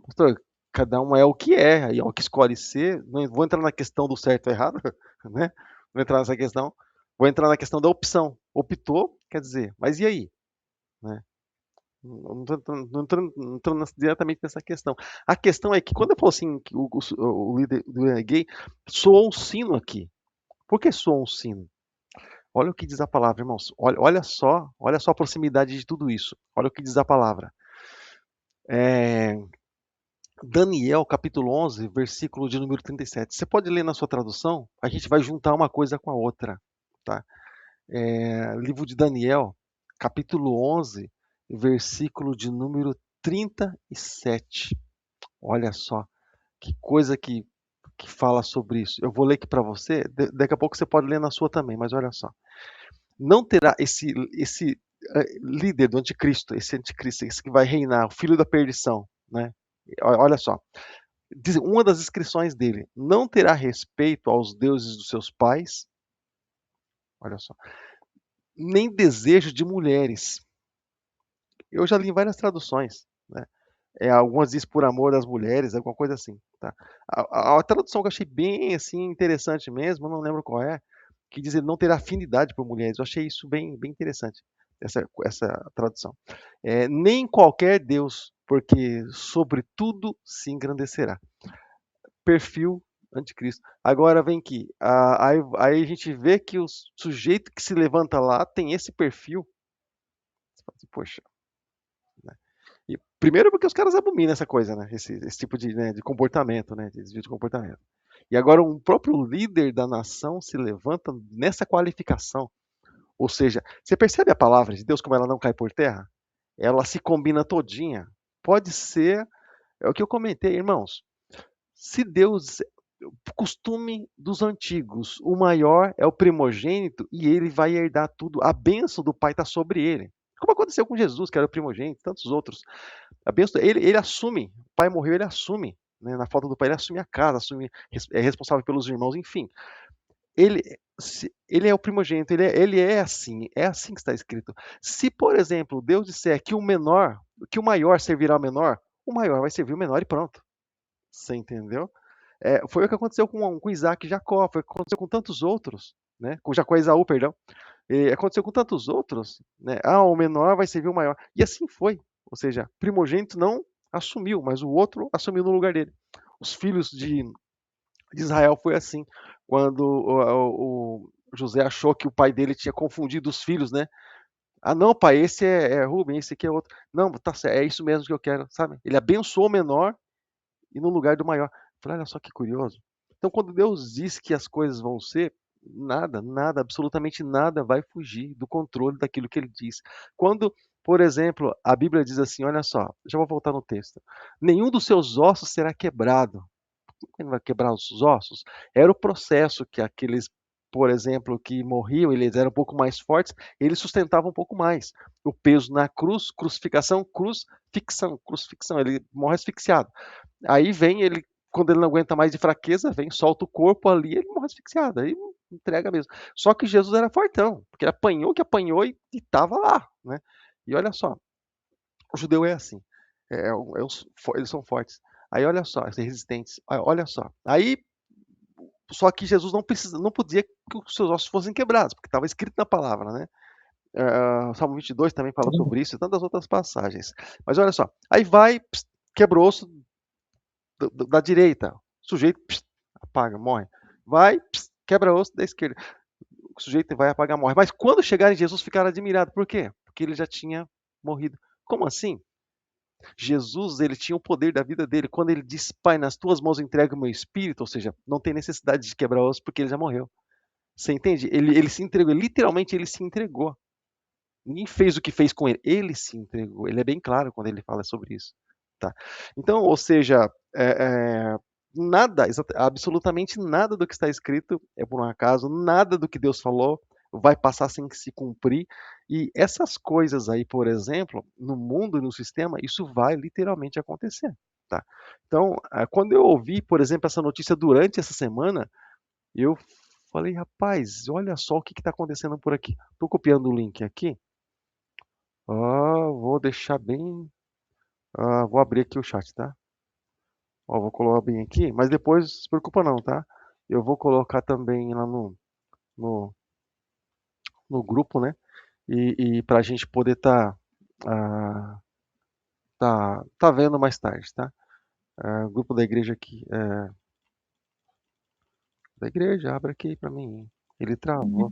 pastor, cada um é o que é, e é o que escolhe ser. Não vou entrar na questão do certo ou errado, né? Vou entrar nessa questão. Vou entrar na questão da opção. Optou, quer dizer, mas e aí? Né? Não estou entrando diretamente nessa questão. A questão é que quando eu falo assim, que o líder é gay, soou um sino aqui. Por que soou um sino? Olha o que diz a palavra, irmãos. Olha só a proximidade de tudo isso. Olha o que diz a palavra. Daniel, capítulo 11, versículo de número 37. Você pode ler na sua tradução? A gente vai juntar uma coisa com a outra. Tá? Livro de Daniel, capítulo 11, versículo de número 37. Olha só, que coisa que fala sobre isso. Eu vou ler aqui para você, daqui a pouco você pode ler na sua também, mas olha só. Não terá esse líder do anticristo, esse que vai reinar, o filho da perdição, né? Olha só, uma das inscrições dele, não terá respeito aos deuses dos seus pais, olha só, nem desejo de mulheres. Eu já li em várias traduções, né? Algumas diz por amor das mulheres, alguma coisa assim. Tá? A tradução que eu achei bem assim, interessante mesmo, não lembro qual é, que diz ele não ter afinidade por mulheres. Eu achei isso bem interessante, essa tradução. Nem qualquer Deus, porque sobre tudo se engrandecerá. Perfil anticristo. Agora vem aqui, aí a gente vê que o sujeito que se levanta lá tem esse perfil. Você fala assim, poxa, e, primeiro porque os caras abominam essa coisa, né? Esse tipo de comportamento, né? De desvio de comportamento. E agora um próprio líder da nação se levanta nessa qualificação. Ou seja, você percebe a palavra de Deus como ela não cai por terra? Ela se combina todinha. Pode ser, é o que eu comentei, irmãos. Se Deus, costume dos antigos, o maior é o primogênito e ele vai herdar tudo. A bênção do Pai está sobre ele. Como aconteceu com Jesus, que era o primogênito, tantos outros. A bênção, ele assume, o pai morreu, ele assume, né? Na falta do pai, ele assume a casa, é responsável pelos irmãos, enfim. Ele, ele é o primogênito, ele é assim que está escrito. Se, por exemplo, Deus disser que que o maior servirá ao menor, o maior vai servir o menor e pronto. Você entendeu? Foi o que aconteceu com Isaac e Jacó, foi o que aconteceu com tantos outros, né? Com Jacó e Esaú, perdão. Aconteceu com tantos outros, né? O menor vai servir o maior. E assim foi. Ou seja, primogênito não assumiu, mas o outro assumiu no lugar dele. Os filhos de Israel foi assim. Quando o José achou que o pai dele tinha confundido os filhos, né? Não, pai, esse é Rubem, esse aqui é outro. Não, tá certo, é isso mesmo que eu quero, sabe? Ele abençoou o menor e no lugar do maior. Eu falei, olha só que curioso. Então, quando Deus diz que as coisas vão ser, nada, absolutamente nada vai fugir do controle daquilo que ele diz. Quando, por exemplo, a Bíblia diz assim, olha só, já vou voltar no texto. Nenhum dos seus ossos será quebrado. Por que não vai quebrar os ossos? Era o processo que aqueles, por exemplo, que morriam, eles eram um pouco mais fortes, eles sustentavam um pouco mais. O peso na cruz, crucificação, crucifixão, ele morre asfixiado. Aí vem ele, quando ele não aguenta mais de fraqueza, vem, solta o corpo ali, ele morre asfixiado, aí entrega mesmo. Só que Jesus era fortão, porque ele apanhou e estava lá, né? E olha só, o judeu é assim, eles são fortes. Aí olha só, resistentes, olha só. Aí, só que Jesus não podia que os seus ossos fossem quebrados, porque estava escrito na palavra, né? O Salmo 22 também fala sobre isso e tantas outras passagens. Mas olha só, aí vai, quebrou o osso da direita, o sujeito apaga, morre. Vai, quebra o osso da esquerda, o sujeito vai apagar, morre. Mas quando chegar em Jesus, ficaram admirados. Por quê? Porque ele já tinha morrido. Como assim? Jesus, ele tinha o poder da vida dele. Quando ele diz, Pai, nas tuas mãos entrego o meu espírito, ou seja, não tem necessidade de quebrar o osso porque ele já morreu. Você entende? Ele se entregou, literalmente ele se entregou. Ninguém fez o que fez com ele, ele se entregou. Ele é bem claro quando ele fala sobre isso. Tá? Então, ou seja, nada, absolutamente nada do que está escrito é por um acaso, nada do que Deus falou vai passar sem se cumprir. E essas coisas aí, por exemplo, no mundo e no sistema, isso vai literalmente acontecer. Tá? Então, quando eu ouvi, por exemplo, essa notícia durante essa semana, eu falei, rapaz, olha só o que está acontecendo por aqui. Estou copiando o link aqui. Vou deixar bem. Vou abrir aqui o chat, tá? Vou colocar bem aqui, mas depois não se preocupa não, tá? Eu vou colocar também lá no, no grupo, né? E para a gente poder tá vendo mais tarde, tá? O grupo da igreja aqui, da igreja, abre aqui para mim. Ele travou.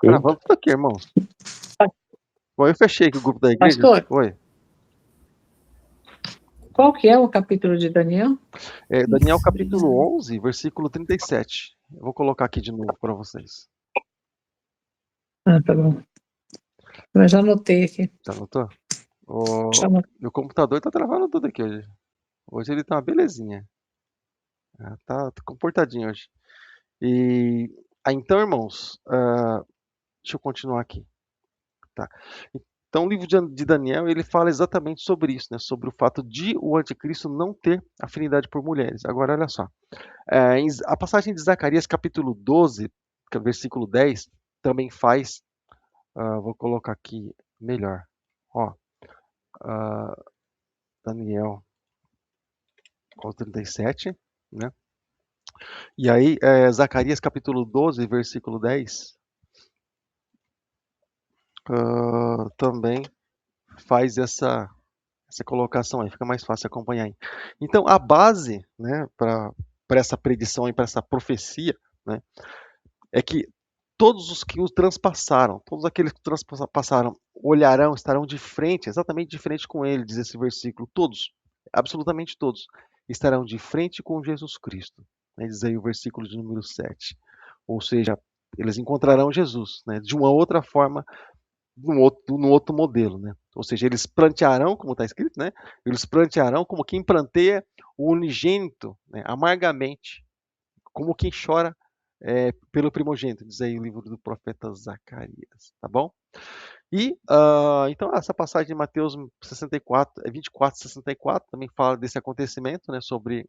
Gravando tudo aqui, irmãos. Bom, eu fechei aqui o grupo da igreja. Pastor, Oi. qual que é o capítulo de Daniel? Daniel capítulo 11, versículo 37. Eu vou colocar aqui de novo para vocês. Tá bom. Mas já anotei aqui. Já anotou? Meu computador tá travando tudo aqui hoje. Hoje ele tá uma belezinha. Tá comportadinho hoje. Então, irmãos, deixa eu continuar aqui. Tá. Então, o livro de Daniel, ele fala exatamente sobre isso, né? Sobre o fato de o anticristo não ter afinidade por mulheres. Agora, olha só. A passagem de Zacarias, capítulo 12, versículo 10, também faz. Vou colocar aqui melhor. Daniel 37, né? E aí, Zacarias, capítulo 12, versículo 10, também faz essa colocação aí, fica mais fácil acompanhar aí. Então, a base, né, para essa predição e para essa profecia, né, é que todos os que o transpassaram, todos aqueles que o transpassaram, olharão, estarão de frente, exatamente de frente com ele, diz esse versículo. Todos, absolutamente todos, estarão de frente com Jesus Cristo. Né, diz aí o versículo de número 7. Ou seja, eles encontrarão Jesus, né, de uma outra forma, num outro modelo, né? Ou seja, eles plantearão, como está escrito, né? Eles plantearão como quem planteia o unigênito, né? Amargamente, como quem chora pelo primogênito, diz aí o livro do profeta Zacarias, tá bom? E então essa passagem de Mateus 24, 64 também fala desse acontecimento, né? Sobre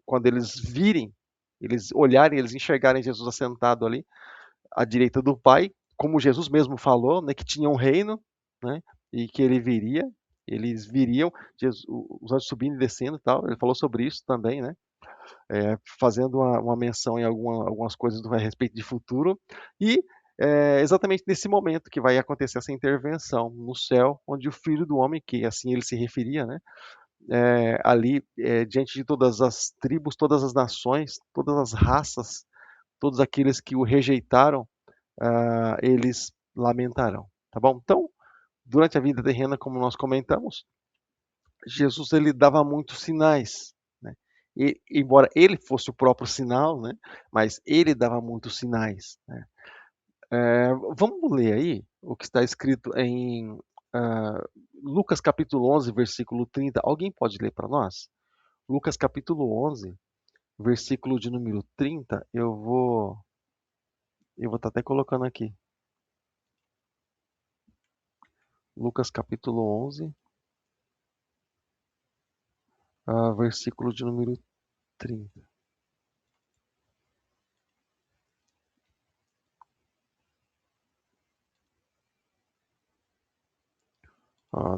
quando eles virem, eles olharem, eles enxergarem Jesus assentado ali à direita do Pai, como Jesus mesmo falou, né, que tinha um reino, né, e que ele viria, eles viriam, Jesus, os anjos subindo e descendo e tal, ele falou sobre isso também, né, fazendo uma menção em algumas coisas a respeito de futuro, e exatamente nesse momento que vai acontecer essa intervenção no céu, onde o Filho do Homem, que assim ele se referia, né, ali diante de todas as tribos, todas as nações, todas as raças, todos aqueles que o rejeitaram, eles lamentarão, tá bom? Então, durante a vida terrena, como nós comentamos, Jesus ele dava muitos sinais, né? E, embora ele fosse o próprio sinal, né? Mas ele dava muitos sinais, né? Vamos ler aí o que está escrito em Lucas capítulo 11, versículo 30. Alguém pode ler para nós? Lucas capítulo 11, versículo de número 30. Eu vou estar até colocando aqui. Lucas capítulo 11, versículo de número 30.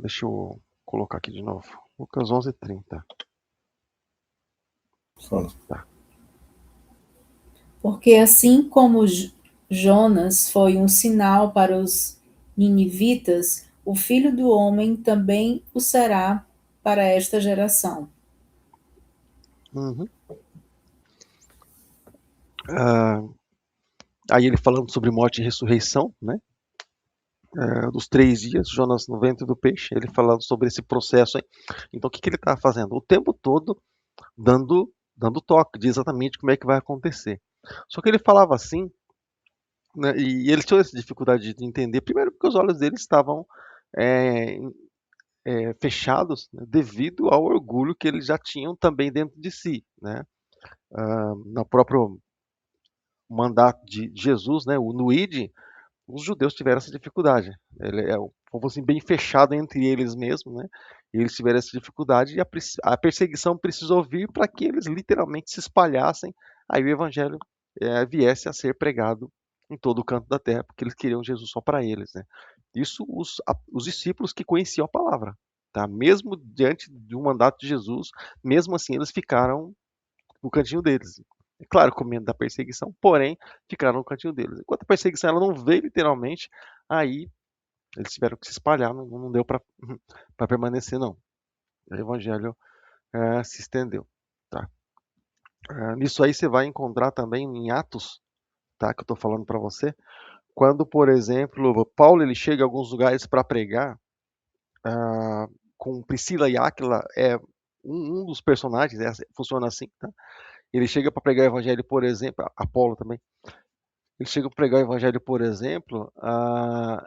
Deixa eu colocar aqui de novo. Lucas 11, 30. Tá. Porque assim como Jonas foi um sinal para os ninivitas, o Filho do Homem também o será para esta geração. Uhum. Aí ele falando sobre morte e ressurreição, né? Dos 3 dias, Jonas no ventre do peixe, ele falando sobre esse processo aí. Então o que ele está fazendo? O tempo todo dando toque de exatamente como é que vai acontecer. Só que ele falava assim, né, e ele tinha essa dificuldade de entender, primeiro porque os olhos dele estavam fechados, né, devido ao orgulho que eles já tinham também dentro de si, né? No próprio mandato de Jesus, né, no ID, os judeus tiveram essa dificuldade. Ele é um povo assim, bem fechado entre eles mesmos, né? E eles tiveram essa dificuldade e a perseguição precisou vir para que eles literalmente se espalhassem, aí o evangelho viesse a ser pregado em todo o canto da terra, porque eles queriam Jesus só para eles, né? Isso os discípulos que conheciam a palavra, tá? Mesmo diante de um mandato de Jesus, mesmo assim eles ficaram no cantinho deles. É claro, com medo da perseguição, porém, ficaram no cantinho deles. Enquanto a perseguição ela não veio literalmente, aí eles tiveram que se espalhar, não deu para permanecer, não. O evangelho se estendeu. Tá? Nisso aí você vai encontrar também em Atos, tá, que eu estou falando para você, quando, por exemplo, Paulo ele chega a alguns lugares para pregar, com Priscila e Áquila, um dos personagens, funciona assim, tá? Ele chega para pregar o evangelho, por exemplo, Apolo também, ele chega para pregar o evangelho, por exemplo,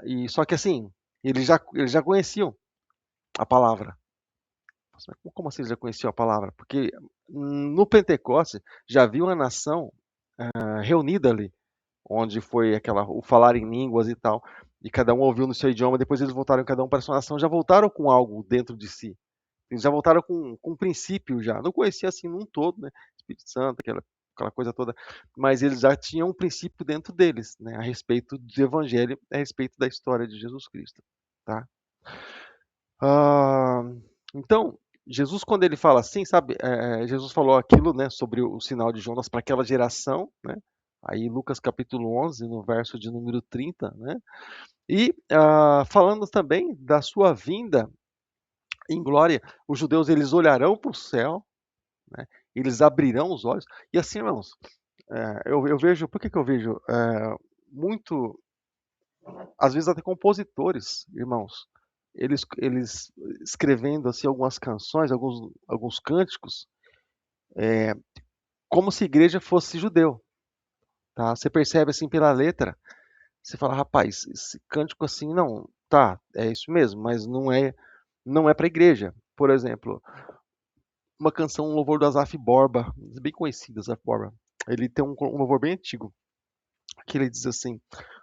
e só que assim, eles já conheciam a palavra. Como assim eles já conheciam a palavra? Porque no Pentecoste já havia uma nação reunida ali, onde foi o falar em línguas e tal, e cada um ouviu no seu idioma, depois eles voltaram cada um para a sua nação, já voltaram com algo dentro de si. Eles já voltaram com um princípio já. Não conhecia assim num todo, né? Espírito Santo, aquela coisa toda, mas eles já tinham um princípio dentro deles, né? A respeito do evangelho, a respeito da história de Jesus Cristo, tá? Então, Jesus, quando ele fala assim, sabe, Jesus falou aquilo, né, sobre o sinal de Jonas para aquela geração, né? Aí Lucas capítulo 11, no verso de número 30, né? E falando também da sua vinda em glória, os judeus eles olharão para o céu, né? Eles abrirão os olhos. E assim, irmãos, eu vejo, por que eu vejo muito, às vezes até compositores, irmãos, eles escrevendo assim algumas canções, alguns cânticos, como se a igreja fosse judeu, tá? Você percebe assim pela letra, você fala, rapaz, esse cântico assim, não, tá, é isso mesmo, mas não é para a igreja. Por exemplo, uma canção, um louvor do Asaf Borba, bem conhecido, Asaf Borba. Ele tem um louvor bem antigo, que ele diz assim: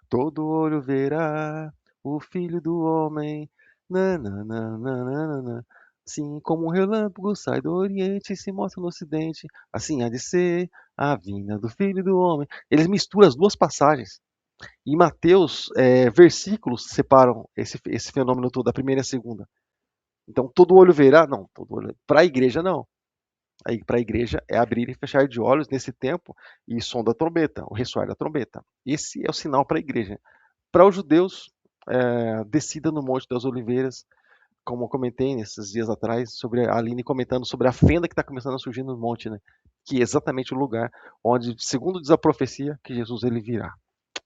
todo olho verá o Filho do Homem, nananana, assim como um relâmpago sai do Oriente e se mostra no Ocidente, assim há de ser a vinda do Filho do Homem. Eles misturam as duas passagens. Em Mateus, versículos separam esse fenômeno todo, a primeira e a segunda. Então, todo olho verá? Não, todo olho. Para a igreja, não. Aí, para a igreja é abrir e fechar de olhos nesse tempo e som da trombeta, o ressoar da trombeta. Esse é o sinal para a igreja. Para os judeus, descida no Monte das Oliveiras, como eu comentei nesses dias atrás, sobre a Aline comentando sobre a fenda que está começando a surgir no monte, né? Que é exatamente o lugar onde, segundo diz a profecia, que Jesus ele virá.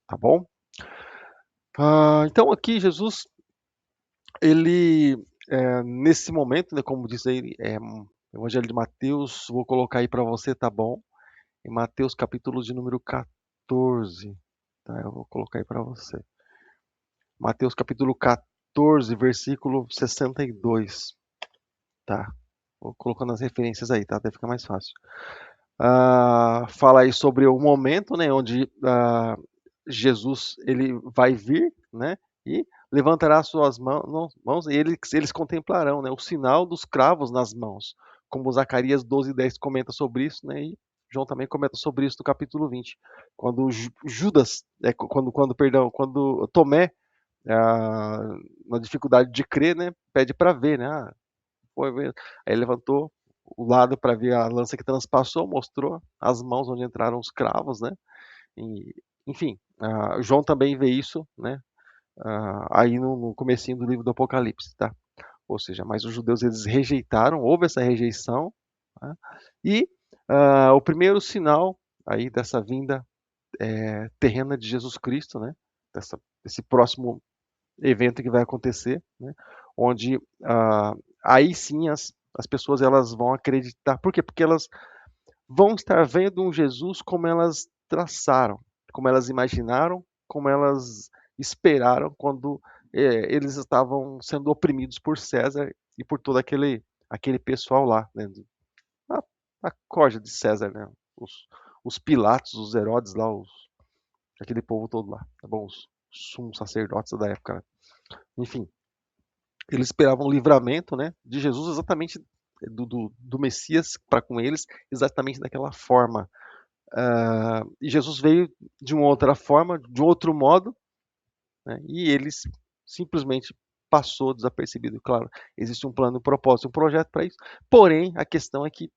Tá bom? Então aqui Jesus, ele, nesse momento, né, como diz aí, Evangelho de Mateus, vou colocar aí para você, tá bom? Em Mateus capítulo de número 14, tá? Eu vou colocar aí para você. Mateus capítulo 14, versículo 62, tá? Vou colocando as referências aí, tá? Até ficar mais fácil. Fala aí sobre o momento, né, onde Jesus ele vai vir, né, e levantará suas mãos e eles contemplarão, né, o sinal dos cravos nas mãos, como Zacarias 12:10 comenta sobre isso, né, e João também comenta sobre isso no capítulo 20, quando Judas, quando Tomé, na dificuldade de crer, né, pede para ver, né, foi ver. Aí levantou o lado para ver a lança que transpassou, mostrou as mãos onde entraram os cravos, né? E, enfim, João também vê isso, né? Aí no comecinho do livro do Apocalipse, tá? Ou seja, mas os judeus eles rejeitaram, houve essa rejeição, tá? E o primeiro sinal aí dessa vinda terrena de Jesus Cristo, né? Desse próximo evento que vai acontecer, né? Onde aí sim as pessoas elas vão acreditar. Por quê? Porque elas vão estar vendo um Jesus como elas traçaram, como elas imaginaram, como elas esperaram quando eles estavam sendo oprimidos por César e por todo aquele pessoal lá, né? A corja de César, né? Os Pilatos, os Herodes lá, aquele povo todo lá, tá bom? Os sumos sacerdotes da época, né? Enfim, eles esperavam o livramento, né, de Jesus exatamente do Messias para com eles, exatamente daquela forma. E Jesus veio de uma outra forma, de um outro modo, né, e eles simplesmente passou desapercebido. Claro, existe um plano, um propósito, um projeto para isso, porém, a questão é que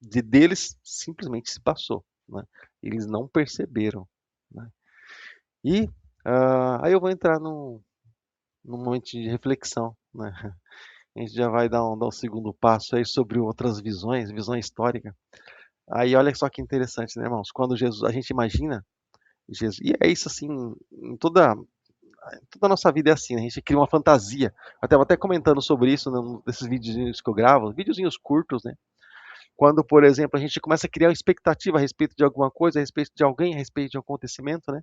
deles simplesmente se passou, né? Eles não perceberam, né? E aí eu vou entrar num momento de reflexão, né? A gente já vai dar um segundo passo aí sobre outras visões, visão histórica. Aí olha só que interessante, né, irmãos? Quando Jesus, a gente imagina Jesus, e é isso assim, em toda a nossa vida é assim, né? A gente cria uma fantasia. Eu estava até comentando sobre isso nesses videozinhos que eu gravo, videozinhos curtos, né? Quando, por exemplo, a gente começa a criar uma expectativa a respeito de alguma coisa, a respeito de alguém, a respeito de um acontecimento, né?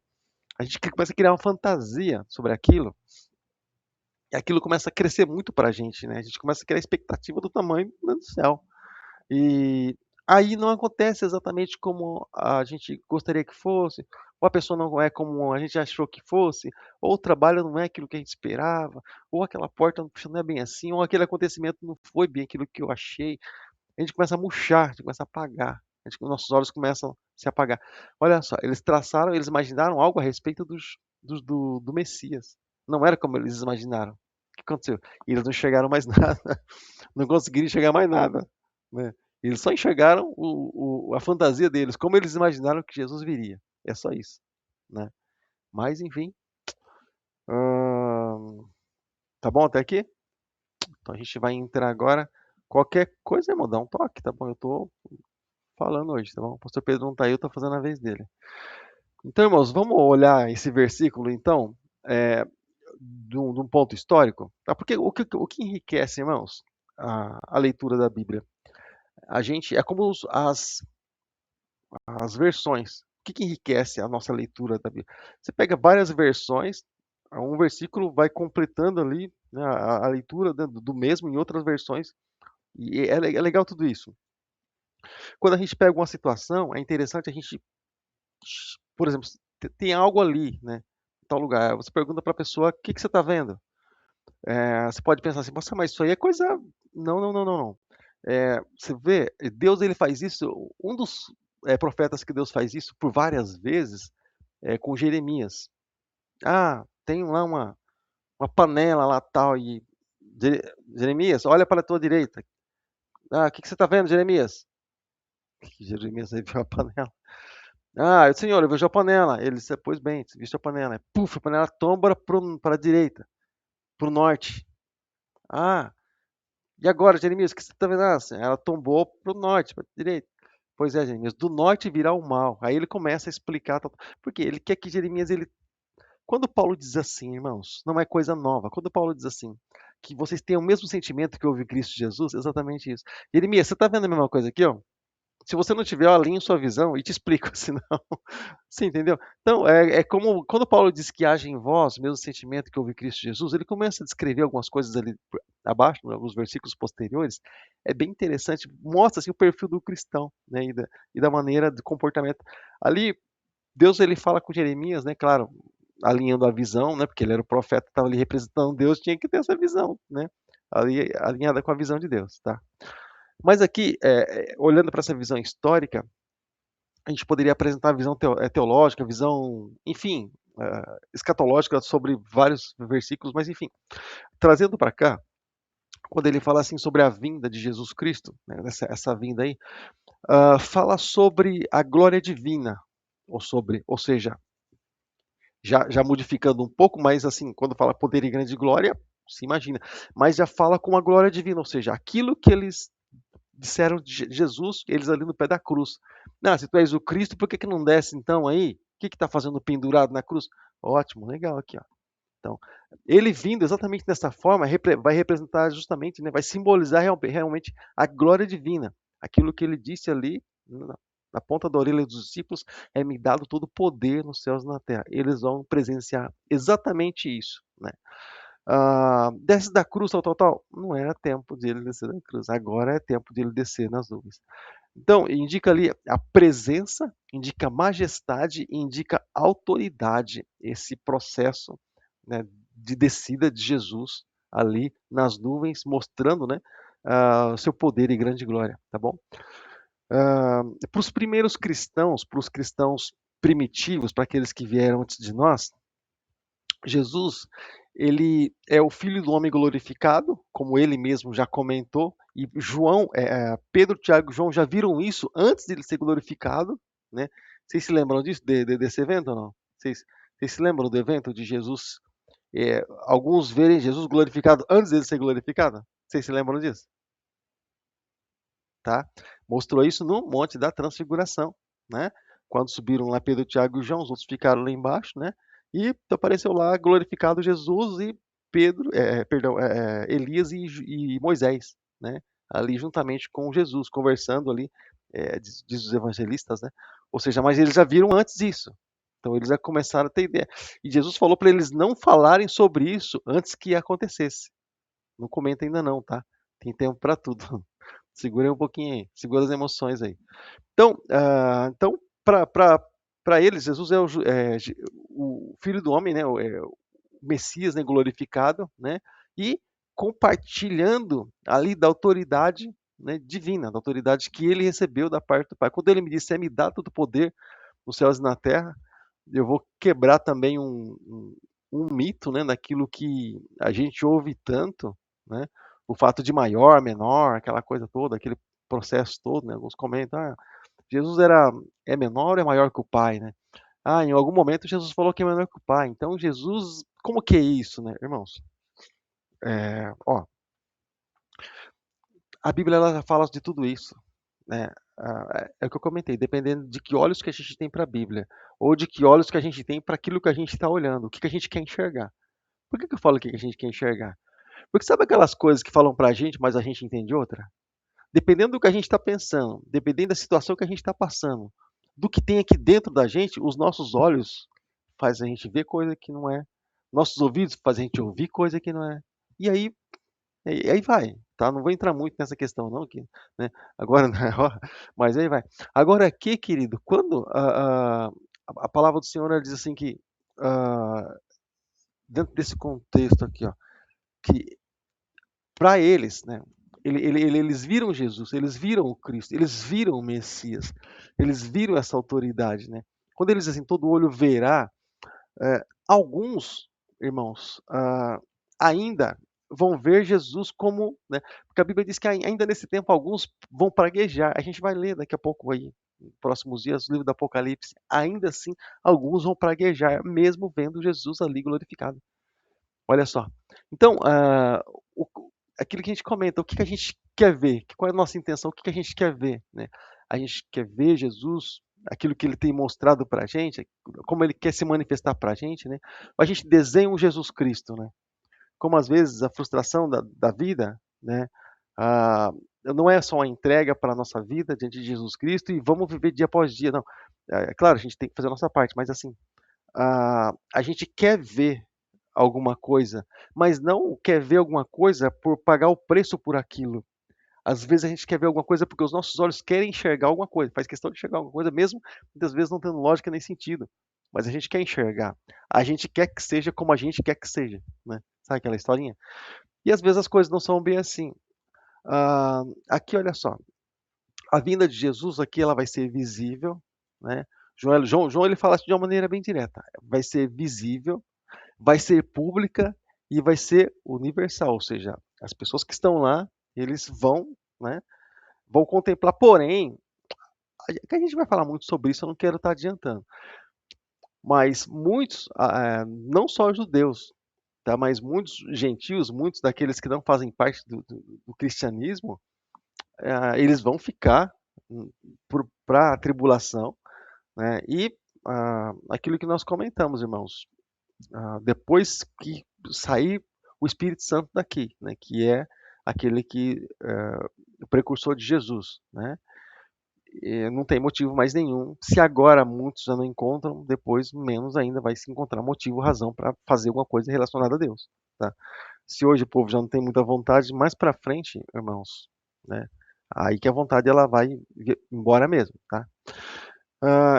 A gente começa a criar uma fantasia sobre aquilo, e aquilo começa a crescer muito para a gente, né? A gente começa a criar a expectativa do tamanho do céu. E aí não acontece exatamente como a gente gostaria que fosse, ou a pessoa não é como a gente achou que fosse, ou o trabalho não é aquilo que a gente esperava, ou aquela porta não é bem assim, ou aquele acontecimento não foi bem aquilo que eu achei. A gente começa a murchar, a gente começa a apagar, nossos olhos começam a se apagar. Olha só, eles imaginaram algo a respeito do Messias. Não era como eles imaginaram. O que aconteceu? Eles não enxergaram mais nada, não conseguiram enxergar mais nada, né? Eles só enxergaram a fantasia deles, como eles imaginaram que Jesus viria. É só isso, né? Mas, enfim, tá bom até aqui? Então a gente vai entrar agora. Qualquer coisa, irmão, dá um toque, tá bom? Eu tô falando hoje, tá bom? O pastor Pedro não tá aí, eu tô fazendo a vez dele. Então, irmãos, vamos olhar esse versículo, então, de um ponto histórico, tá? Porque o que enriquece, irmãos, a leitura da Bíblia? A gente, é como as versões. O que enriquece a nossa leitura da Bíblia? Você pega várias versões, um versículo vai completando ali, né, a leitura do mesmo em outras versões, e é legal tudo isso. Quando a gente pega uma situação, é interessante a gente, por exemplo, tem algo ali, né, em tal lugar. Você pergunta para a pessoa, o que você está vendo? Você pode pensar assim, nossa, mas isso aí é coisa... Não, não, não, não, não. Você vê, Deus ele faz isso, um dos profetas que Deus faz isso por várias vezes com Jeremias. Tem lá uma panela lá tal, e Jeremias, olha para a tua direita. O que você está vendo, Jeremias? Jeremias aí viu a panela. Senhor, eu vejo a panela. Ele disse, pois bem, viste a panela. Puf, a panela tomba para a direita, para o norte. E agora, Jeremias, o que você está vendo? Ela tombou para o norte, para a direita. Pois é, Jeremias, do norte virá o mal. Aí ele começa a explicar, porque ele quer que Jeremias, quando Paulo diz assim, irmãos, não é coisa nova. Quando Paulo diz assim, que vocês têm o mesmo sentimento que houve em Cristo Jesus, exatamente isso. Jeremias, você está vendo a mesma coisa aqui, ó? Se você não tiver, eu alinho sua visão e te explico, senão... Você entendeu? Então, é como quando Paulo diz que age em vós o mesmo sentimento que houve em Cristo Jesus, ele começa a descrever algumas coisas ali abaixo, alguns versículos posteriores. É bem interessante, mostra assim, o perfil do cristão, né, e da maneira de comportamento. Ali, Deus ele fala com Jeremias, né, claro, alinhando a visão, né, porque ele era o profeta, estava ali representando Deus, tinha que ter essa visão, né, ali alinhada com a visão de Deus, tá? Mas aqui, olhando para essa visão histórica, a gente poderia apresentar a visão teológica, visão, enfim, escatológica sobre vários versículos, mas enfim, trazendo para cá, quando ele fala assim sobre a vinda de Jesus Cristo, né, essa vinda aí, fala sobre a glória divina, ou seja, já modificando um pouco, mas assim, quando fala poder e grande glória, se imagina, mas já fala com a glória divina, ou seja, aquilo que eles disseram de Jesus, eles ali no pé da cruz. Se tu és o Cristo, por que não desce então aí? O que está fazendo pendurado na cruz? Ótimo, legal aqui, ó. Então, ele vindo exatamente dessa forma, vai representar justamente, né, vai simbolizar realmente a glória divina. Aquilo que ele disse ali, na ponta da orelha dos discípulos, me dado todo o poder nos céus e na terra. Eles vão presenciar exatamente isso, né? Desce da cruz, tal. Não era tempo de ele descer da cruz. Agora é tempo de ele descer nas nuvens. Então, indica ali a presença, indica majestade, indica autoridade. Esse processo, né, de descida de Jesus ali nas nuvens, mostrando, né, o seu poder e grande glória, tá bom? Para os primeiros cristãos, para os cristãos primitivos, para aqueles que vieram antes de nós, Jesus, ele é o Filho do Homem glorificado, como ele mesmo já comentou, e Pedro, Tiago e João já viram isso antes de ele ser glorificado, né? Vocês se lembram disso, desse evento ou não? Vocês se lembram do evento de Jesus, alguns verem Jesus glorificado antes dele ser glorificado? Vocês se lembram disso? Tá? Mostrou isso no Monte da Transfiguração, né? Quando subiram lá Pedro, Tiago e João, os outros ficaram lá embaixo, né? E apareceu lá glorificado Jesus e Elias e Moisés, né? Ali juntamente com Jesus, conversando ali, diz os evangelistas, né? Ou seja, mas eles já viram antes isso. Então eles já começaram a ter ideia. E Jesus falou para eles não falarem sobre isso antes que acontecesse. Não comenta ainda não, tá? Tem tempo para tudo. Segura um pouquinho aí, segura as emoções aí. Então, para eles, Jesus é o Filho do Homem, né? O Messias, né? Glorificado, né? E compartilhando ali da autoridade, né? Divina, da autoridade que ele recebeu da parte do Pai. Quando ele me disse, me dá todo o poder nos céus e na terra, eu vou quebrar também um mito, né? Daquilo que a gente ouve tanto, né? O fato de maior, menor, aquela coisa toda, aquele processo todo, né? Alguns comentam, Jesus é menor ou é maior que o Pai, né? Em algum momento Jesus falou que é menor que o Pai. Então Jesus, como que é isso, né, irmãos? A Bíblia ela fala de tudo isso, né? É o que eu comentei, dependendo de que olhos que a gente tem para a Bíblia, ou de que olhos que a gente tem para aquilo que a gente está olhando, o que a gente quer enxergar. Por que eu falo que a gente quer enxergar? Porque sabe aquelas coisas que falam para a gente, mas a gente entende outra? Dependendo do que a gente está pensando, dependendo da situação que a gente está passando, do que tem aqui dentro da gente, os nossos olhos fazem a gente ver coisa que não é, nossos ouvidos fazem a gente ouvir coisa que não é. E aí vai, tá? Não vou entrar muito nessa questão não, né? Agora, mas aí vai. Agora aqui, querido, quando a palavra do Senhor ela diz assim que dentro desse contexto aqui, ó, que para eles, né? Eles viram Jesus, eles viram o Cristo, eles viram o Messias, eles viram essa autoridade, né? Quando eles dizem todo olho verá, alguns irmãos ainda vão ver Jesus como, né? Porque a Bíblia diz que ainda nesse tempo alguns vão praguejar. A gente vai ler daqui a pouco aí, nos próximos dias, o livro do Apocalipse. Ainda assim, alguns vão praguejar, mesmo vendo Jesus ali glorificado. Olha só. Então, aquilo que a gente comenta, o que a gente quer ver, qual é a nossa intenção, o que a gente quer ver, né? A gente quer ver Jesus, aquilo que ele tem mostrado para a gente, como ele quer se manifestar para a gente, né? A gente desenha um Jesus Cristo, né? Como às vezes a frustração da vida, né? Não é só uma entrega para a nossa vida diante de Jesus Cristo e vamos viver dia após dia, não. Claro, a gente tem que fazer a nossa parte, mas assim, a gente quer ver alguma coisa, mas não quer ver alguma coisa por pagar o preço por aquilo. Às vezes a gente quer ver alguma coisa porque os nossos olhos querem enxergar alguma coisa, faz questão de enxergar alguma coisa, mesmo muitas vezes não tendo lógica nem sentido. Mas a gente quer enxergar. A gente quer que seja como a gente quer que seja, né? Sabe aquela historinha? E às vezes as coisas não são bem assim. Aqui, olha só. A vinda de Jesus aqui ela vai ser visível, né? João ele fala assim de uma maneira bem direta. Vai ser visível, vai ser pública e vai ser universal, ou seja, as pessoas que estão lá, eles vão, né, vão contemplar. Porém, que a gente vai falar muito sobre isso, eu não quero estar adiantando. Mas muitos, não só judeus, tá, mas muitos gentios, muitos daqueles que não fazem parte do cristianismo, eles vão ficar para a tribulação, né, e aquilo que nós comentamos, irmãos, depois que sair o Espírito Santo daqui, né, que é aquele o precursor de Jesus, né? E não tem motivo mais nenhum. Se agora muitos já não encontram, depois menos ainda vai se encontrar motivo, razão para fazer alguma coisa relacionada a Deus, tá? Se hoje o povo já não tem muita vontade, mais para frente, irmãos, né? Aí que a vontade ela vai embora mesmo, tá?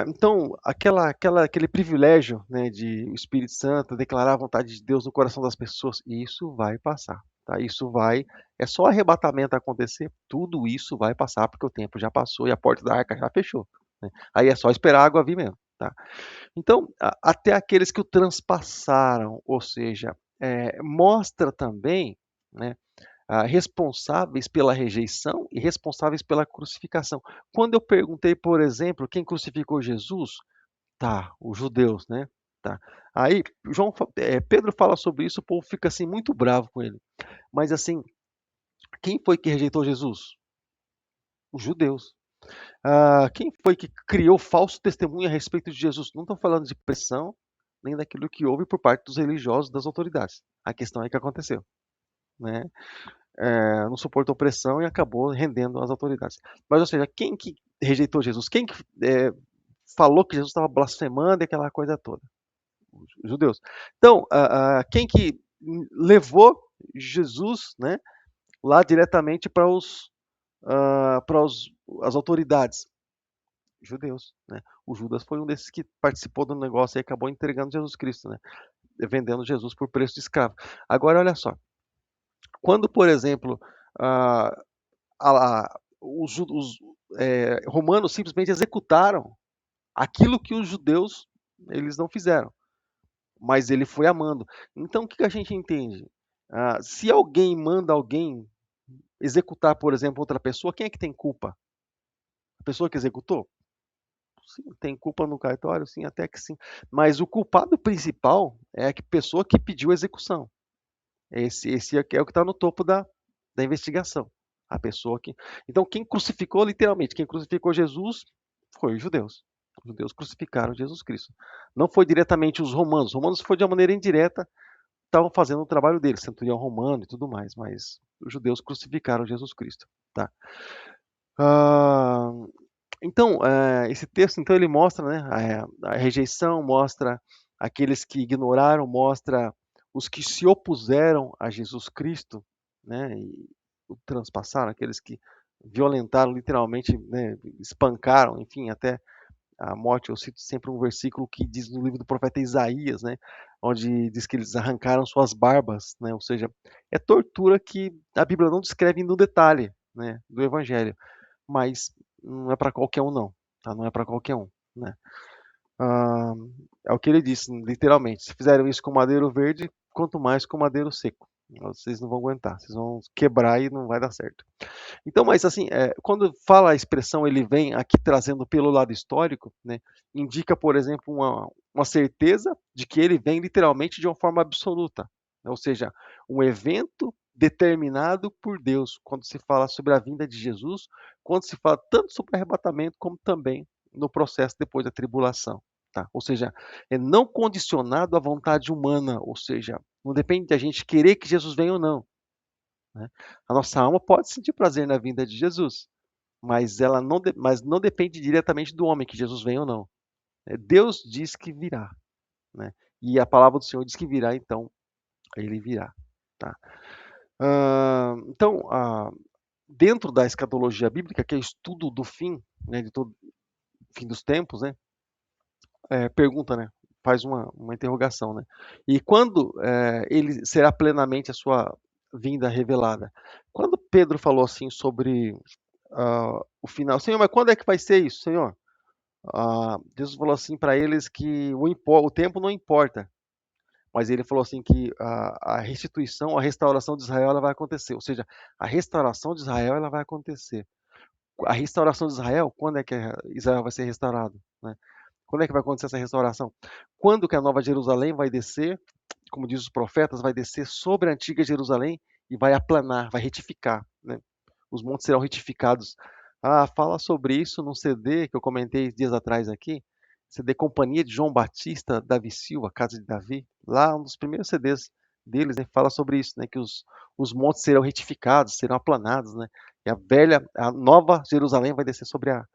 Então, aquele privilégio, né, de o Espírito Santo declarar a vontade de Deus no coração das pessoas, isso vai passar, tá? É só arrebatamento acontecer, tudo isso vai passar, porque o tempo já passou e a porta da arca já fechou, né? Aí é só esperar a água vir mesmo, tá? Então, até aqueles que o transpassaram, ou seja, mostra também, né, responsáveis pela rejeição e responsáveis pela crucificação. Quando eu perguntei, por exemplo, quem crucificou Jesus, tá, os judeus, né? Tá. Aí Pedro fala sobre isso, o povo fica assim muito bravo com ele. Mas assim, quem foi que rejeitou Jesus? Os judeus. Quem foi que criou falso testemunho a respeito de Jesus? Não estou falando de pressão, nem daquilo que houve por parte dos religiosos, das autoridades. A questão é que aconteceu, né? Não suportou pressão e acabou rendendo às autoridades. Mas, ou seja, quem que rejeitou Jesus? Quem que falou que Jesus estava blasfemando e aquela coisa toda? Os judeus. Então, quem que levou Jesus, né, lá diretamente para as autoridades? Judeus, né? O Judas foi um desses que participou do negócio e acabou entregando Jesus Cristo, né? Vendendo Jesus por preço de escravo. Agora, olha só. Quando, por exemplo, os romanos simplesmente executaram aquilo que os judeus eles não fizeram, mas ele foi amando. Então, o que a gente entende? Se alguém manda alguém executar, por exemplo, outra pessoa, quem é que tem culpa? A pessoa que executou? Sim, tem culpa no cartório? Sim, até que sim. Mas o culpado principal é a pessoa que pediu a execução. Esse é o que está no topo da investigação. A pessoa que. Então, quem crucificou, literalmente, quem crucificou Jesus foi os judeus. Os judeus crucificaram Jesus Cristo. Não foi diretamente os romanos. Os romanos foi de uma maneira indireta, estavam fazendo o trabalho deles, centurião romano e tudo mais, mas os judeus crucificaram Jesus Cristo. Tá? Então, esse texto, então, ele mostra, né, a rejeição, mostra aqueles que ignoraram, mostra os que se opuseram a Jesus Cristo, né, e o transpassaram, aqueles que violentaram, literalmente, né, espancaram, enfim, até a morte. Eu cito sempre um versículo que diz no livro do profeta Isaías, né, onde diz que eles arrancaram suas barbas, né, ou seja, é tortura que a Bíblia não descreve no detalhe, né, do Evangelho, mas não é para qualquer um não, tá? Não é para qualquer um, né? É o que ele disse, literalmente. Se fizeram isso com madeiro verde, quanto mais com madeiro seco. Vocês não vão aguentar, vocês vão quebrar e não vai dar certo. Então, mas assim, quando fala a expressão ele vem aqui trazendo pelo lado histórico, né, indica, por exemplo, uma certeza de que ele vem literalmente de uma forma absoluta, né, ou seja, um evento determinado por Deus, quando se fala sobre a vinda de Jesus, quando se fala tanto sobre arrebatamento, como também no processo depois da tribulação. Tá? Ou seja, é não condicionado à vontade humana, ou seja, não depende de a gente querer que Jesus venha ou não. Né? A nossa alma pode sentir prazer na vinda de Jesus, mas ela não depende diretamente do homem que Jesus venha ou não. Deus diz que virá, né? E a palavra do Senhor diz que virá, então ele virá. Tá? Então, dentro da escatologia bíblica, que é o estudo do fim, né, de todo fim dos tempos, né, pergunta, né, faz uma interrogação, né? E quando ele será plenamente a sua vinda revelada? Quando Pedro falou assim sobre o final, Senhor, mas quando é que vai ser isso, Senhor? Deus falou assim para eles que o tempo não importa, mas ele falou assim que a restituição, a restauração de Israel ela vai acontecer, ou seja, a restauração de Israel ela vai acontecer. A restauração de Israel, quando é que Israel vai ser restaurado? Né? Quando é que vai acontecer essa restauração? Quando que a Nova Jerusalém vai descer, como diz os profetas, vai descer sobre a antiga Jerusalém e vai aplanar, vai retificar, né? Os montes serão retificados. Fala sobre isso num CD que eu comentei dias atrás aqui, CD Companhia de João Batista Davi Silva, Casa de Davi, lá um dos primeiros CDs deles, né, fala sobre isso, né, que os montes serão retificados, serão aplanados, né, e a nova Jerusalém vai descer sobre a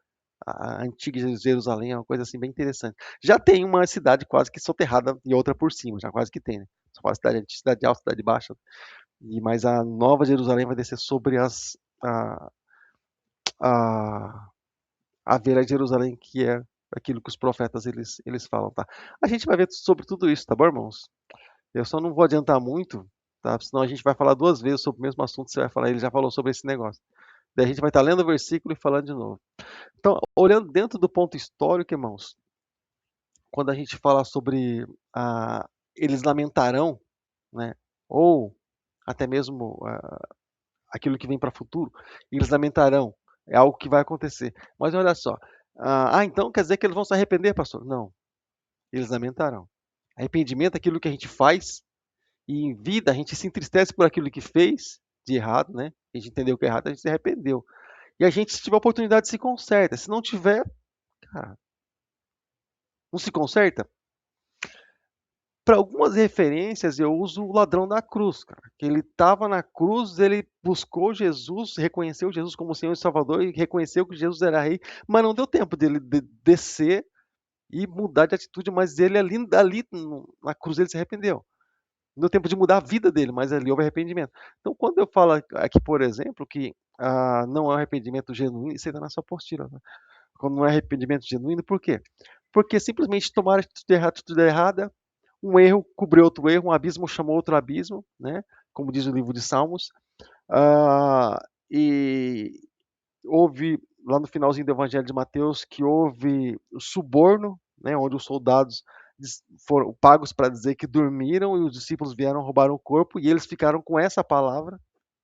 antiga Jerusalém, é uma coisa assim bem interessante. Já tem uma cidade quase que soterrada e outra por cima, já quase que tem, né? Só fala cidade alta, cidade baixa, mas a nova Jerusalém vai descer sobre a Vera de Jerusalém, que é aquilo que os profetas eles falam, tá? A gente vai ver sobre tudo isso, tá bom, irmãos? Eu só não vou adiantar muito, tá? Senão a gente vai falar duas vezes sobre o mesmo assunto, você vai falar, ele já falou sobre esse negócio. Daí a gente vai estar lendo o versículo e falando de novo. Então, olhando dentro do ponto histórico, irmãos, quando a gente fala sobre eles lamentarão, né? Ou até mesmo aquilo que vem para o futuro, eles lamentarão. É algo que vai acontecer. Mas olha só. Então quer dizer que eles vão se arrepender, pastor? Não. Eles lamentarão. Arrependimento é aquilo que a gente faz e em vida a gente se entristece por aquilo que fez de errado, né? A gente entendeu que é errado, a gente se arrependeu. E a gente, se tiver oportunidade, se conserta. Se não tiver, cara, não se conserta. Para algumas referências, eu uso o ladrão da cruz, cara. Que ele estava na cruz, ele buscou Jesus, reconheceu Jesus como Senhor e Salvador e reconheceu que Jesus era rei, mas não deu tempo dele descer e mudar de atitude, mas ele ali na cruz ele se arrependeu. Não deu tempo de mudar a vida dele, mas ali houve arrependimento. Então, quando eu falo aqui, por exemplo, que não é um arrependimento genuíno, isso está na sua apostila, né? Quando não é arrependimento genuíno, por quê? Porque simplesmente tomaram atitude errada, um erro cobriu outro erro, um abismo chamou outro abismo, né? Como diz o livro de Salmos. E houve, lá no finalzinho do Evangelho de Mateus, que houve o suborno, né? Onde os soldados foram pagos para dizer que dormiram e os discípulos vieram roubar o corpo e eles ficaram com essa palavra,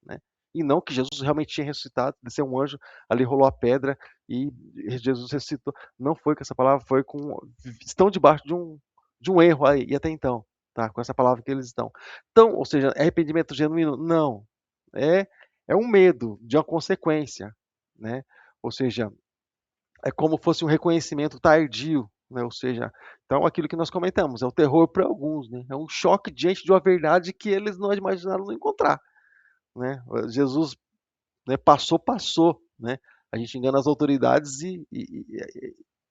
né? E não que Jesus realmente tinha ressuscitado, desceu um anjo, ali rolou a pedra e Jesus ressuscitou. Não foi com essa palavra, foi com... Estão debaixo de um erro aí, e até então, tá? Com essa palavra que eles estão. Então, ou seja, é arrependimento genuíno? Não. É um medo de uma consequência, né? Ou seja, é como fosse um reconhecimento tardio, né? Ou seja, então aquilo que nós comentamos, é o terror para alguns, né? É um choque diante de uma verdade que eles não imaginaram não encontrar, né? Jesus, né, passou, né? A gente engana as autoridades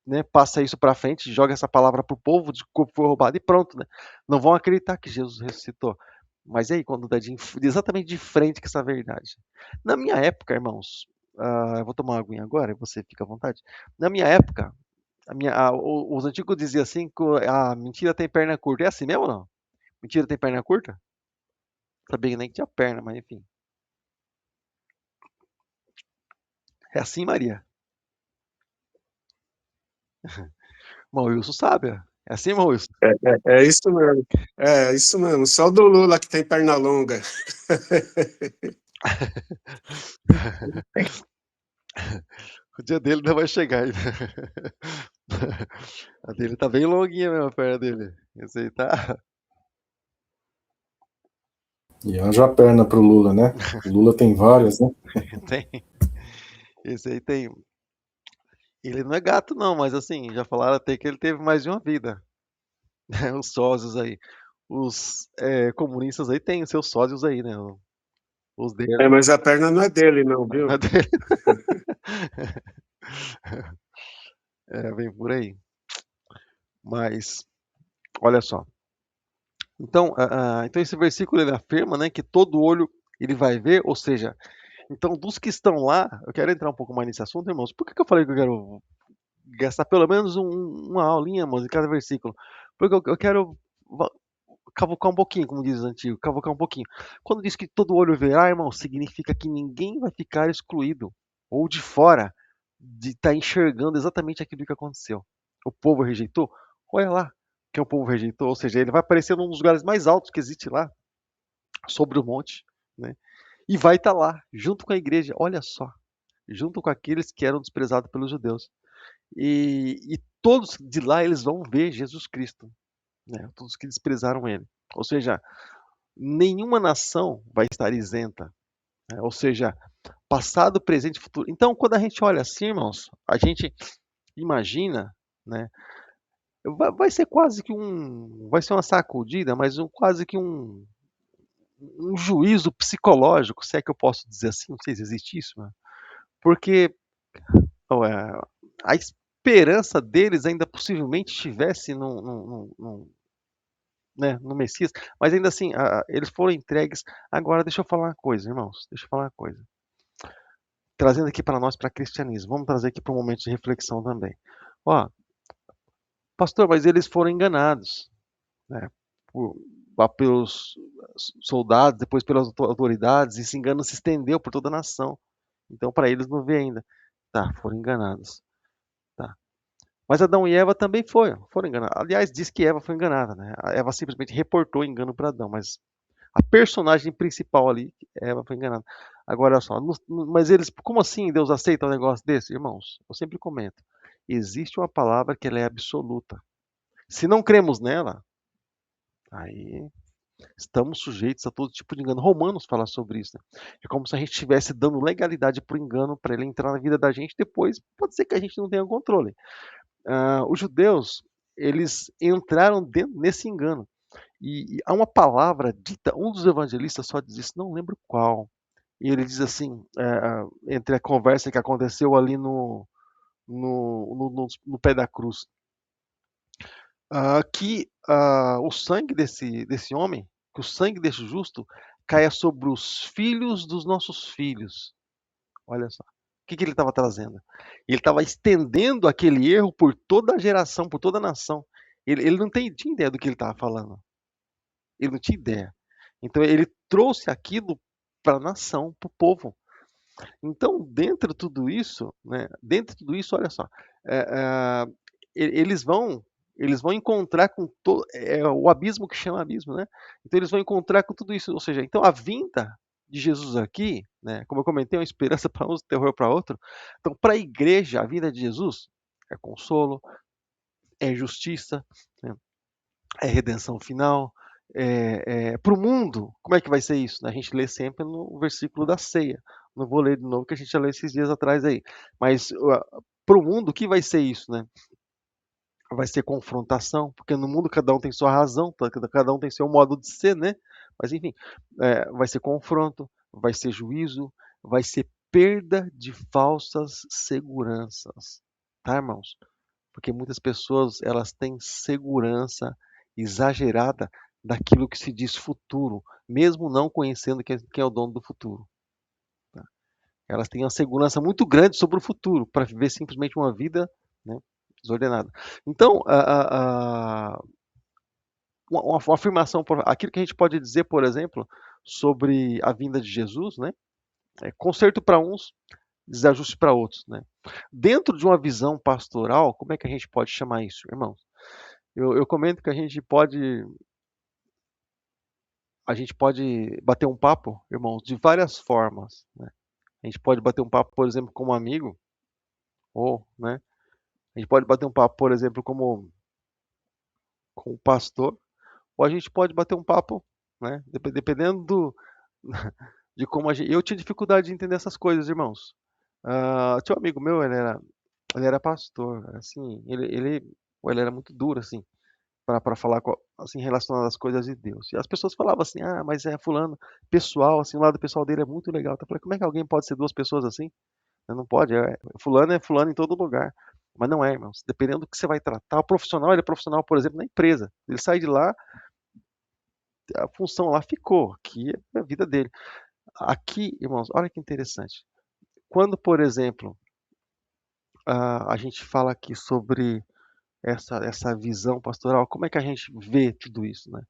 né, passa isso para frente, joga essa palavra para o povo, de que o corpo foi roubado e pronto, né? Não vão acreditar que Jesus ressuscitou. Mas e aí, quando dá exatamente de frente com essa verdade? Na minha época, irmãos, eu vou tomar uma aguinha agora, você fica à vontade. Na minha época, os antigos diziam assim que a mentira tem perna curta. É assim mesmo ou não? Mentira tem perna curta? Sabia que nem que tinha perna, mas enfim. É assim, Maria. Maurício sabe. É assim, Maurício? É isso mesmo. É isso mesmo. Só o do Lula que tem perna longa. O dia dele ainda vai chegar ainda. A dele tá bem longuinha mesmo, a perna dele. Esse aí tá. E anja a perna pro Lula, né? O Lula tem várias, né? Tem. Esse aí tem. Ele não é gato, não, mas assim, já falaram até que ele teve mais de uma vida. Os sósias aí. Os comunistas aí têm os seus sósias aí, né? Os dele. Mas a perna não é dele, não, viu? Não é dele. Vem por aí. Mas, olha só. Então, então esse versículo ele afirma, né, que todo olho ele vai ver, ou seja, então dos que estão lá, eu quero entrar um pouco mais nesse assunto, irmãos. Por que eu falei que eu quero gastar pelo menos uma aulinha, irmãos, em cada versículo? Porque eu quero cavucar um pouquinho, como diz o antigo, cavucar um pouquinho. Quando diz que todo olho verá, irmão, significa que ninguém vai ficar excluído ou de fora de estar enxergando exatamente aquilo que aconteceu. O povo rejeitou? Olha lá, que o povo rejeitou, ou seja, ele vai aparecer num dos lugares mais altos que existe lá, sobre o monte, né? E vai estar lá, junto com a igreja, olha só, junto com aqueles que eram desprezados pelos judeus. E todos de lá eles vão ver Jesus Cristo, né? Todos que desprezaram ele. Ou seja, nenhuma nação vai estar isenta, né? Ou seja, passado, presente e futuro. Então, quando a gente olha assim, irmãos, a gente imagina, né? Vai ser quase que vai ser uma sacudida, mas quase que um juízo psicológico, se é que eu posso dizer assim, não sei se existe isso, né? Porque a esperança deles ainda possivelmente estivesse no Messias, mas ainda assim, eles foram entregues. Agora, deixa eu falar uma coisa, irmãos, deixa eu falar uma coisa. Trazendo aqui para nós, para cristianismo, vamos trazer aqui para um momento de reflexão também. Ó, pastor, mas eles foram enganados, né? Pelos soldados, depois pelas autoridades, e esse engano se estendeu por toda a nação. Então, para eles não vê ainda. Tá, foram enganados. Tá. Mas Adão e Eva também foram enganados. Aliás, diz que Eva foi enganada, né? A Eva simplesmente reportou engano para Adão, mas A personagem principal ali, Eva foi enganada. Agora, olha só, mas eles, como assim Deus aceita um negócio desse? Irmãos, eu sempre comento, existe uma palavra que ela é absoluta. Se não cremos nela, aí estamos sujeitos a todo tipo de engano. Romanos fala sobre isso, né? É como se a gente estivesse dando legalidade para o engano, para ele entrar na vida da gente, depois pode ser que a gente não tenha controle. Os judeus, eles entraram nesse engano. E há uma palavra dita, um dos evangelistas só diz isso, não lembro qual. E ele diz assim, entre a conversa que aconteceu ali no pé da cruz, que o sangue desse homem, que o sangue desse justo, caia sobre os filhos dos nossos filhos. Olha só. O que ele estava trazendo? Ele estava estendendo aquele erro por toda a geração, por toda a nação. Ele não tinha ideia do que ele estava falando. Ele não tinha ideia. Então ele trouxe aquilo para a nação, para o povo. Então, dentro de tudo isso, né, olha só, é, é, eles vão encontrar com o abismo que chama abismo, né? Então eles vão encontrar com tudo isso, ou seja, então a vinda de Jesus aqui, né, como eu comentei, é uma esperança para uns, terror para outro. Então, para a igreja, a vinda de Jesus é consolo, é justiça, né, é redenção final. Para o mundo, como é que vai ser isso? A gente lê sempre no versículo da ceia. Não vou ler de novo, que a gente já leu esses dias atrás aí. Mas para o mundo, o que vai ser isso, né? Vai ser confrontação, porque no mundo cada um tem sua razão, cada um tem seu modo de ser, né? Mas enfim, vai ser confronto, vai ser juízo, vai ser perda de falsas seguranças, tá, irmãos? Porque muitas pessoas elas têm segurança exagerada daquilo que se diz futuro, mesmo não conhecendo quem é o dono do futuro. Tá? Elas têm uma segurança muito grande sobre o futuro para viver simplesmente uma vida, né, desordenada. Então, uma afirmação, aquilo que a gente pode dizer, por exemplo, sobre a vinda de Jesus, né, é conserto para uns, desajuste para outros, né? Dentro de uma visão pastoral, como é que a gente pode chamar isso, irmãos? Eu comento que a gente pode bater um papo, irmãos, de várias formas, né? A gente pode bater um papo, por exemplo, como amigo, ou, né? A gente pode bater um papo, por exemplo, como com o pastor, ou a gente pode bater um papo, né? Dependendo de como a gente. Eu tinha dificuldade de entender essas coisas, irmãos. Tinha um amigo meu, ele era pastor, assim, ele era muito duro, assim, para falar assim, relacionado às coisas de Deus. E as pessoas falavam assim, mas é fulano, pessoal, assim, o lado pessoal dele é muito legal. Eu falei, como é que alguém pode ser duas pessoas assim? Não pode, fulano é fulano em todo lugar. Mas não é, irmãos. Dependendo do que você vai tratar, o profissional, ele é profissional, por exemplo, na empresa. Ele sai de lá, a função lá ficou, aqui é a vida dele. Aqui, irmãos, olha que interessante. Quando, por exemplo, a gente fala aqui sobre essa visão pastoral, como é que a gente vê tudo isso, né?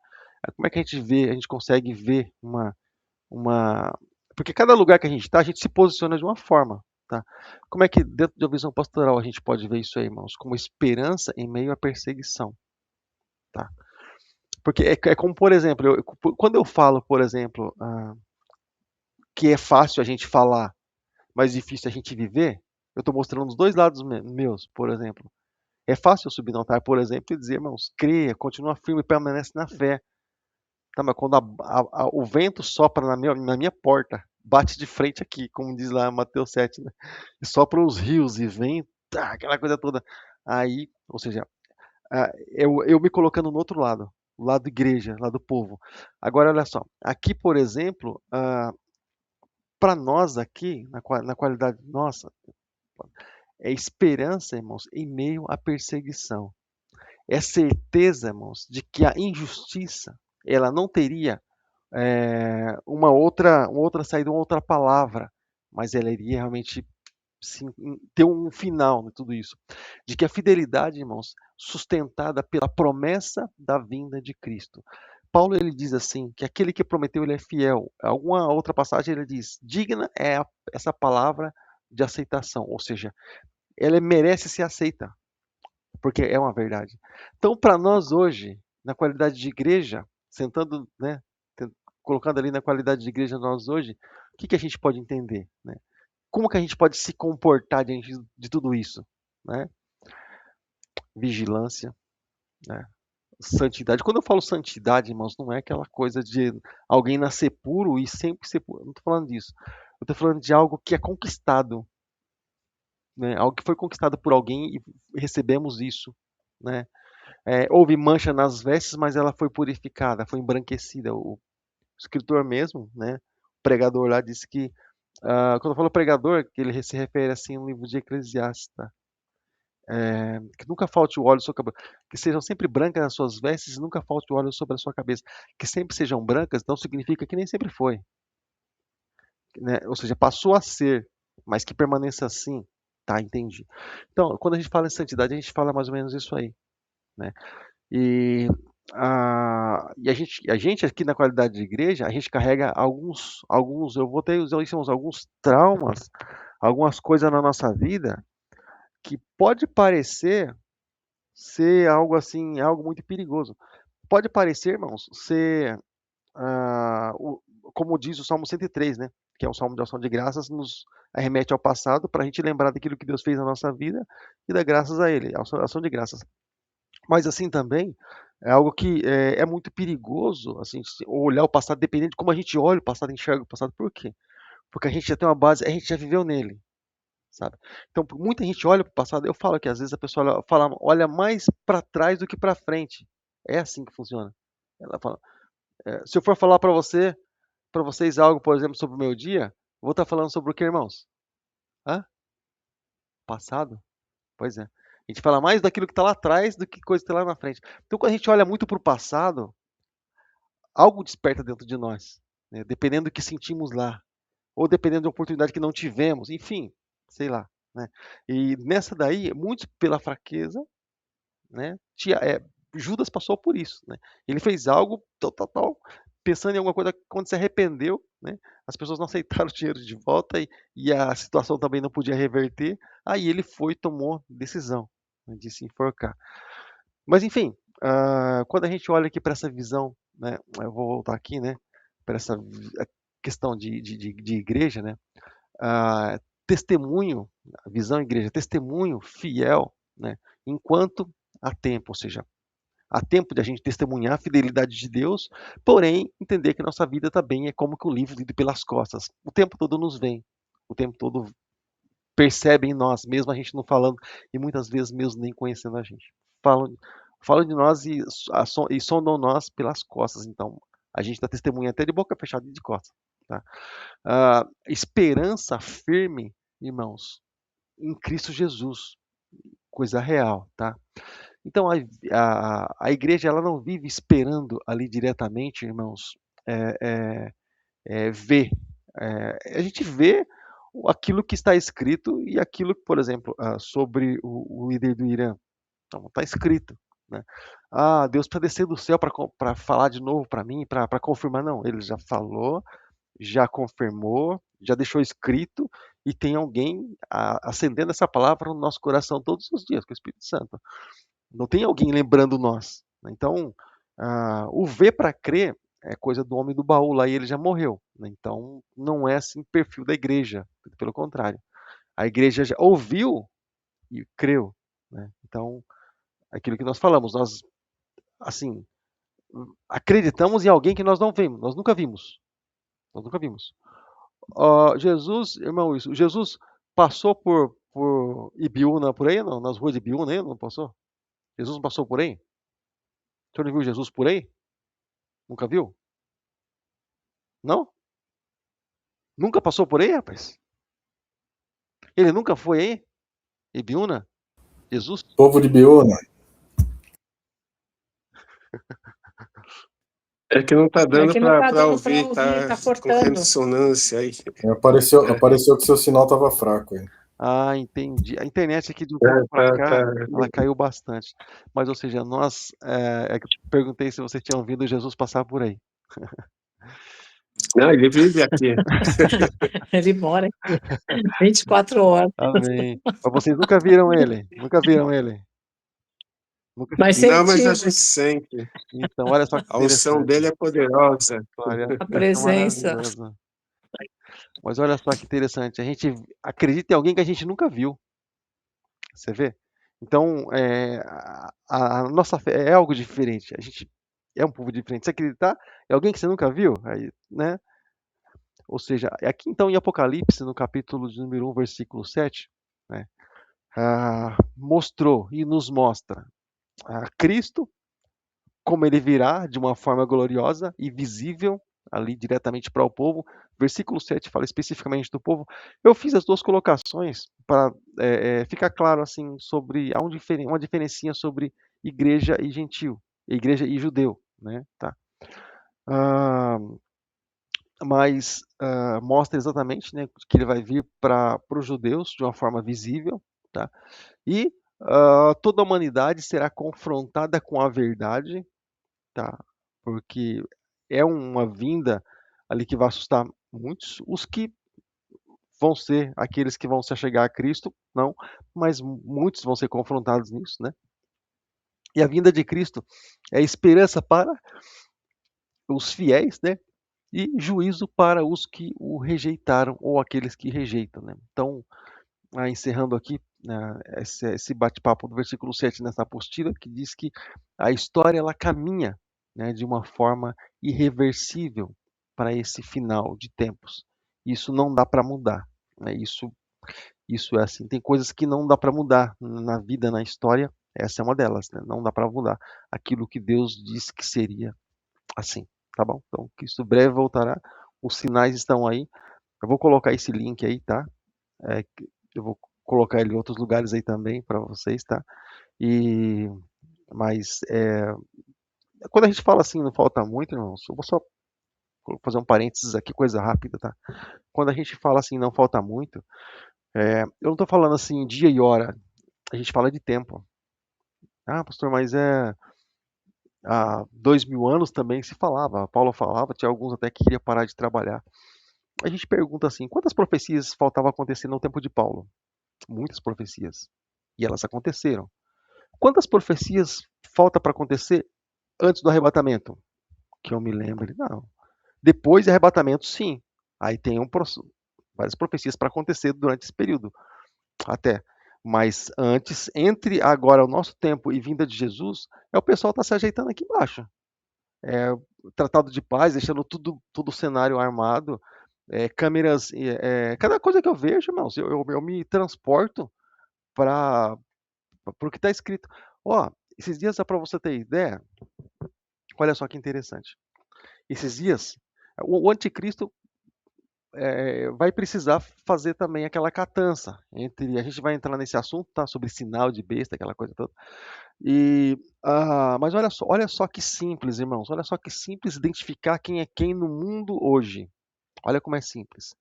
Como é que a gente consegue ver uma... Porque cada lugar que a gente está, a gente se posiciona de uma forma, tá? Como é que dentro de uma visão pastoral a gente pode ver isso aí, irmãos? Como esperança em meio à perseguição, tá? Porque é como, por exemplo, quando eu falo, por exemplo, que é fácil a gente falar, mas difícil a gente viver, eu estou mostrando os dois lados meus, por exemplo. É fácil eu subir no altar, por exemplo, e dizer, irmãos, creia, continua firme e permanece na fé. Tá, mas quando o vento sopra na minha porta, bate de frente aqui, como diz lá Mateus 7, né? E sopra os rios e vem, aquela coisa toda. Aí, ou seja, eu me colocando no outro lado, o lado igreja, lado do povo. Agora, olha só, aqui, por exemplo, para nós aqui, na qualidade nossa, é esperança, irmãos, em meio à perseguição. É certeza, irmãos, de que a injustiça, ela não teria uma outra saída, uma outra palavra, mas ela iria realmente sim, ter um final de tudo isso. De que a fidelidade, irmãos, sustentada pela promessa da vinda de Cristo. Paulo ele diz assim, que aquele que prometeu ele é fiel. Alguma outra passagem ele diz, digna é essa palavra de aceitação, ou seja, ela merece ser aceita, porque é uma verdade. Então, para nós hoje, na qualidade de igreja, sentando, né, colocando ali na qualidade de igreja nós hoje, o que a gente pode entender, né? Como que a gente pode se comportar diante de tudo isso, né? Vigilância, né? Santidade. Quando eu falo santidade, irmãos, não é aquela coisa de alguém nascer puro e sempre ser puro. Não estou falando disso. Eu estou falando de algo que é conquistado, né? Algo que foi conquistado por alguém e recebemos isso, né? Houve mancha nas vestes, mas ela foi purificada, foi embranquecida. O escritor mesmo, né? O pregador lá disse que, quando eu falo pregador, que ele se refere assim no livro de Eclesiastes, tá? Que nunca falte o óleo sobre a cabeça, que sejam sempre brancas as suas vestes e nunca falte o óleo sobre a sua cabeça. Que sempre sejam brancas, não significa que nem sempre foi, né? Ou seja, passou a ser, mas que permaneça assim, tá? Entendi. Então, quando a gente fala em santidade, a gente fala mais ou menos isso aí, né? E a gente aqui na qualidade de igreja, a gente carrega alguns, eu vou ter usar isso, alguns traumas, algumas coisas na nossa vida que pode parecer ser algo assim, algo muito perigoso. Pode parecer, irmãos, ser, como diz o Salmo 103, né? Que é um salmo de ação de graças, nos arremete ao passado para a gente lembrar daquilo que Deus fez na nossa vida e dar graças a Ele, ação de graças. Mas assim também é algo que é muito perigoso, assim, olhar o passado, dependendo de como a gente olha o passado, enxerga o passado. Por quê? Porque a gente já tem uma base, a gente já viveu nele, sabe? Então, muita gente olha para o passado, eu falo que às vezes a pessoa olha mais para trás do que para frente. É assim que funciona. Ela fala, se eu for falar para vocês algo, por exemplo, sobre o meu dia, vou estar falando sobre o que, irmãos? Hã? Passado? Pois é. A gente fala mais daquilo que está lá atrás do que coisa que está lá na frente. Então, quando a gente olha muito para o passado, algo desperta dentro de nós, né? Dependendo do que sentimos lá, ou dependendo da oportunidade que não tivemos, enfim, sei lá, né? E nessa daí, muitos pela fraqueza, né? Judas passou por isso, né? Ele fez algo tal, pensando em alguma coisa, quando se arrependeu, né? As pessoas não aceitaram o dinheiro de volta e a situação também não podia reverter. Aí ele foi e tomou decisão, né, de se enforcar. Mas enfim, quando a gente olha aqui para essa visão, né? Eu vou voltar aqui, né? Para essa questão de igreja, né? Testemunho, a visão igreja, testemunho fiel, né? Enquanto há tempo, ou seja, há tempo de a gente testemunhar a fidelidade de Deus, porém entender que nossa vida também é como que um livro lido pelas costas. O tempo todo nos vem, o tempo todo percebe em nós, mesmo a gente não falando e muitas vezes mesmo nem conhecendo a gente. Falam de nós e sondam nós pelas costas. Então a gente dá testemunha até de boca fechada e de costas. Tá? Esperança firme, irmãos, em Cristo Jesus, coisa real, tá? Então a igreja ela não vive esperando ali diretamente, irmãos, ver. A gente vê aquilo que está escrito e aquilo, por exemplo, sobre o líder do Irã. Então, está escrito, né? Deus precisa descer do céu para falar de novo para mim, para confirmar. Não, ele já falou, já confirmou, já deixou escrito e tem alguém acendendo essa palavra no nosso coração todos os dias, com o Espírito Santo. Não tem alguém lembrando nós. Então, o ver para crer é coisa do homem do baú lá e ele já morreu, né? Então, não é assim perfil da igreja, pelo contrário. A igreja já ouviu e creu, né? Então, aquilo que nós falamos, nós, assim, acreditamos em alguém que nós não vimos, nós nunca vimos. Nós nunca vimos. Jesus, irmão, Jesus passou por Ibiúna, por aí, não? Nas ruas de Ibiúna, aí, não passou? Jesus não passou por aí? O senhor não viu Jesus por aí? Nunca viu? Não? Nunca passou por aí, rapaz? Ele nunca foi aí? Ibiúna? Jesus? Povo de Biúna. É que não tá dando que não tá para dando pra ouvir, ouvir, tá tá com cortando. ressonância aí. Apareceu que seu sinal estava fraco aí. Entendi. A internet aqui de um tempo para cá, Tá. ela caiu bastante. Mas, ou seja, nós, que eu perguntei se você tinha ouvido Jesus passar por aí. Não, ele vive aqui. Ele mora aqui 24 horas. Amém. Mas vocês nunca viram ele? Nunca viram ele? Nunca Mas senti. Não, mas a gente sentimos sente. Então, olha só que A unção interessante. dele é poderosa. História, a isso é presença. maravilhoso. Mas olha só que interessante. A gente acredita em alguém que a gente nunca viu. Você vê? Então, a nossa fé é algo diferente. A gente é um povo diferente. Você acreditar em alguém que você nunca viu, aí, né? Ou seja, aqui então em Apocalipse, no capítulo de número 1, versículo 7, né, mostrou e nos mostra Cristo, como ele virá de uma forma gloriosa e visível ali diretamente para o povo. Versículo 7 fala especificamente do povo. Eu fiz as duas colocações para ficar claro assim sobre uma diferencinha sobre igreja e gentil, igreja e judeu, né? Tá. Ah, mas mostra exatamente, né, que ele vai vir para os judeus de uma forma visível, tá? E toda a humanidade será confrontada com a verdade, tá? Porque é uma vinda ali que vai assustar muitos. Os que vão ser aqueles que vão se achegar a Cristo, não, mas muitos vão ser confrontados nisso, né? E a vinda de Cristo é esperança para os fiéis, né? E juízo para os que o rejeitaram ou aqueles que rejeitam, né? Então, encerrando aqui esse bate-papo do versículo 7 nessa apostila, que diz que a história ela caminha, né, de uma forma irreversível para esse final de tempos. Isso não dá para mudar, né? Isso é assim. Tem coisas que não dá para mudar na vida, na história. Essa é uma delas, né? Não dá para mudar aquilo que Deus disse que seria assim, tá bom? Então, Cristo breve voltará. Os sinais estão aí. Eu vou colocar esse link aí, tá? É, eu vou colocar ele em outros lugares aí também para vocês, tá? E mas quando a gente fala assim, não falta muito, irmãos. Eu vou só fazer um parênteses aqui, coisa rápida, tá? Quando a gente fala assim, não falta muito, eu não estou falando assim dia e hora. A gente fala de tempo. Ah, pastor, mas há 2000 anos também se falava. Paulo falava, tinha alguns até que queria parar de trabalhar. A gente pergunta assim, quantas profecias faltavam acontecer no tempo de Paulo? Muitas profecias. E elas aconteceram. Quantas profecias falta para acontecer antes do arrebatamento? Que eu me lembre, não. Depois do arrebatamento, sim. Aí tem várias profecias para acontecer durante esse período, até. Mas antes, entre agora o nosso tempo e vinda de Jesus, o pessoal está se ajeitando aqui embaixo. Tratado de paz, deixando todo o cenário armado, câmeras, cada coisa que eu vejo, irmãos, eu me transporto para o que está escrito. Ó, esses dias, só para você ter ideia, olha só que interessante. Esses dias, o anticristo vai precisar fazer também aquela catança entre. A gente vai entrar nesse assunto, tá? Sobre sinal de besta, aquela coisa toda. Mas olha só que simples, irmãos. Olha só que simples identificar quem é quem no mundo hoje. Olha como é simples.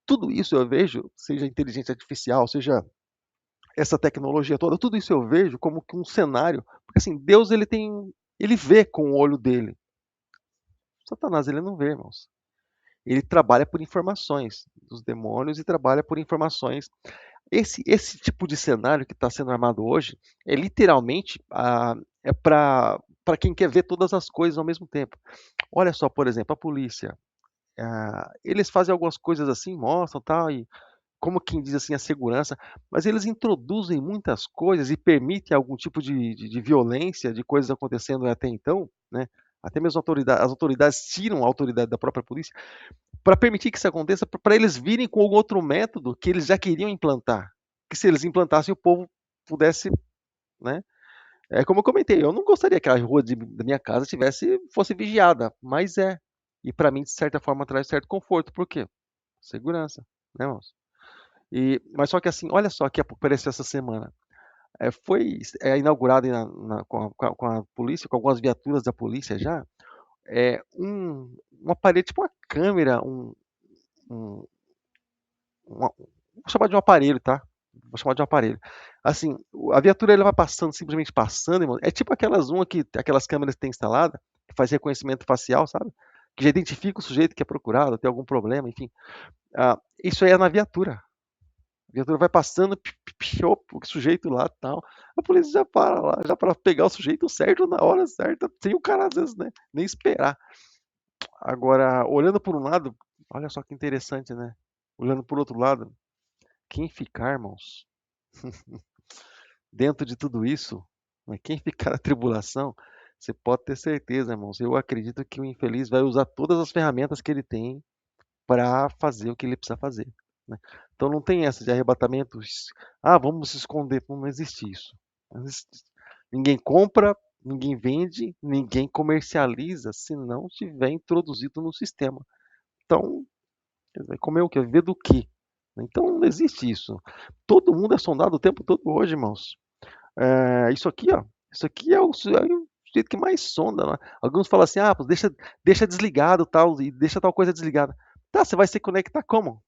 Tudo isso eu vejo, seja inteligência artificial, seja essa tecnologia toda, tudo isso eu vejo como que um cenário, porque assim, Deus ele vê com o olho dele. Satanás ele não vê, irmãos. Ele trabalha por informações dos demônios e trabalha por informações. Esse tipo de cenário que está sendo armado hoje é literalmente é para quem quer ver todas as coisas ao mesmo tempo. Olha só, por exemplo, a polícia. Eles fazem algumas coisas assim, mostram tal, e como quem diz assim, a segurança, mas eles introduzem muitas coisas e permitem algum tipo de violência, de coisas acontecendo até então, né? Até mesmo as autoridades tiram a autoridade da própria polícia para permitir que isso aconteça, para eles virem com algum outro método que eles já queriam implantar. Que se eles implantassem, o povo pudesse, né? É como eu comentei, eu não gostaria que a rua da minha casa fosse vigiada, mas é. E para mim, de certa forma, traz certo conforto. Por quê? Segurança, né, irmãos? Mas só que assim, olha só que apareceu essa semana. Foi inaugurado com a polícia, com algumas viaturas da polícia já, um aparelho, tipo uma câmera, um, vou chamar de um aparelho, tá? Vou chamar de um aparelho. Assim, a viatura ela vai passando, simplesmente passando, irmão. É tipo aquelas câmeras que tem instalada, que faz reconhecimento facial, sabe? Que já identifica o sujeito que é procurado, tem algum problema, enfim. Isso aí é na viatura. viatura vai passando, opa, o sujeito lá e tal. A polícia já para lá, já para pegar o sujeito certo na hora certa, sem o cara, às vezes, né, nem esperar. Agora, olhando por um lado, olha só que interessante, né? Olhando por outro lado, quem ficar, irmãos, dentro de tudo isso, né, quem ficar na tribulação, você pode ter certeza, irmãos. Eu acredito que o infeliz vai usar todas as ferramentas que ele tem para fazer o que ele precisa fazer, né? Então não tem essa de arrebatamento, vamos se esconder. Não existe isso. Não existe. Ninguém compra, ninguém vende, ninguém comercializa se não tiver introduzido no sistema. Então, vai comer o quê? Viver do quê? Então não existe isso. Todo mundo é sondado o tempo todo hoje, irmãos. Isso aqui, ó, isso aqui é o jeito que mais sonda, né? Alguns falam assim, pô, deixa desligado tal, e deixa tal coisa desligada. Tá, você vai se conectar como?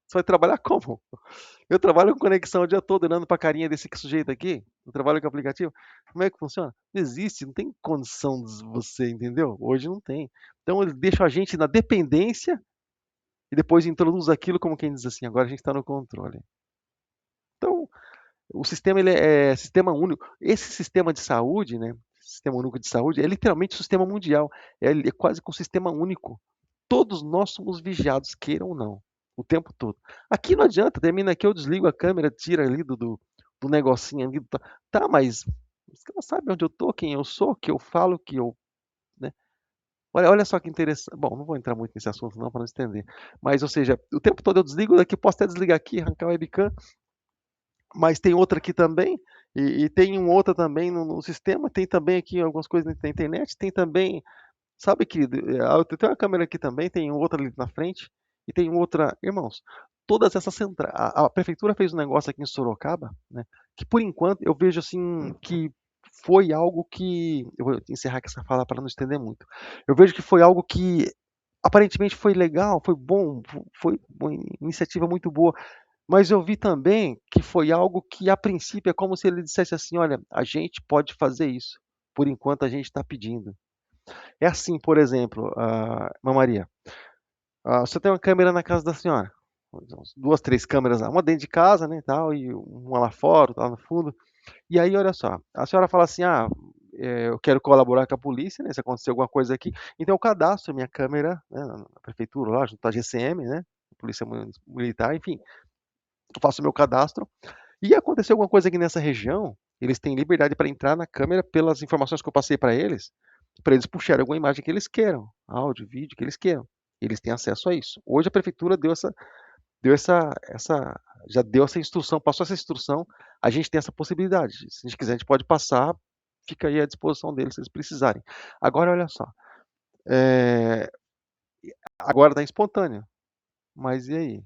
Você vai trabalhar como? Eu trabalho com conexão o dia todo, olhando para a carinha desse sujeito aqui. Eu trabalho com aplicativo. Como é que funciona? Não existe, não tem condição de você, entendeu? Hoje não tem. Então ele deixa a gente na dependência e depois introduz aquilo como quem diz assim, agora a gente está no controle. Então, o sistema ele é sistema único. Esse sistema de saúde, né? Sistema único de saúde é literalmente um sistema mundial. É quase que um sistema único. Todos nós somos vigiados, queiram ou não, o tempo todo. Aqui não adianta, termina aqui, eu desligo a câmera, tira ali do negocinho ali. Tá, mas você não sabe onde eu tô, quem eu sou, o que eu falo, que eu. Né? Olha só que interessante. Bom, não vou entrar muito nesse assunto não, para não estender. Mas, ou seja, o tempo todo eu desligo daqui, posso até desligar aqui, arrancar o webcam, mas tem outra aqui também, e tem um outra também no sistema, tem também aqui algumas coisas na internet, tem também, sabe que tem uma câmera aqui também, tem outra ali na frente, e tem outra, irmãos, todas essas centrais, a prefeitura fez um negócio aqui em Sorocaba, né, que por enquanto eu vejo assim, que foi algo que, eu vou encerrar com essa fala para não estender muito, eu vejo que foi algo que aparentemente foi legal, foi bom, foi uma iniciativa muito boa, mas eu vi também que foi algo que, a princípio, é como se ele dissesse assim: olha, a gente pode fazer isso, por enquanto a gente está pedindo. É assim, por exemplo, Irmã Maria, você tem uma câmera na casa da senhora, duas, três câmeras lá, uma dentro de casa, né, tal, e uma lá fora, lá no fundo. E aí, olha só, a senhora fala assim: eu quero colaborar com a polícia, né, se acontecer alguma coisa aqui, então eu cadastro minha câmera, né, na prefeitura lá, junto à GCM, né, Polícia Militar, enfim, eu faço meu cadastro. E aconteceu alguma coisa aqui nessa região, eles têm liberdade para entrar na câmera pelas informações que eu passei para eles puxarem alguma imagem que eles queiram, áudio, vídeo que eles queiram. Eles têm acesso a isso. Hoje a prefeitura já deu essa instrução, passou essa instrução, a gente tem essa possibilidade. Se a gente quiser, a gente pode passar, fica aí à disposição deles se eles precisarem. Agora, olha só, agora está espontâneo, mas e aí?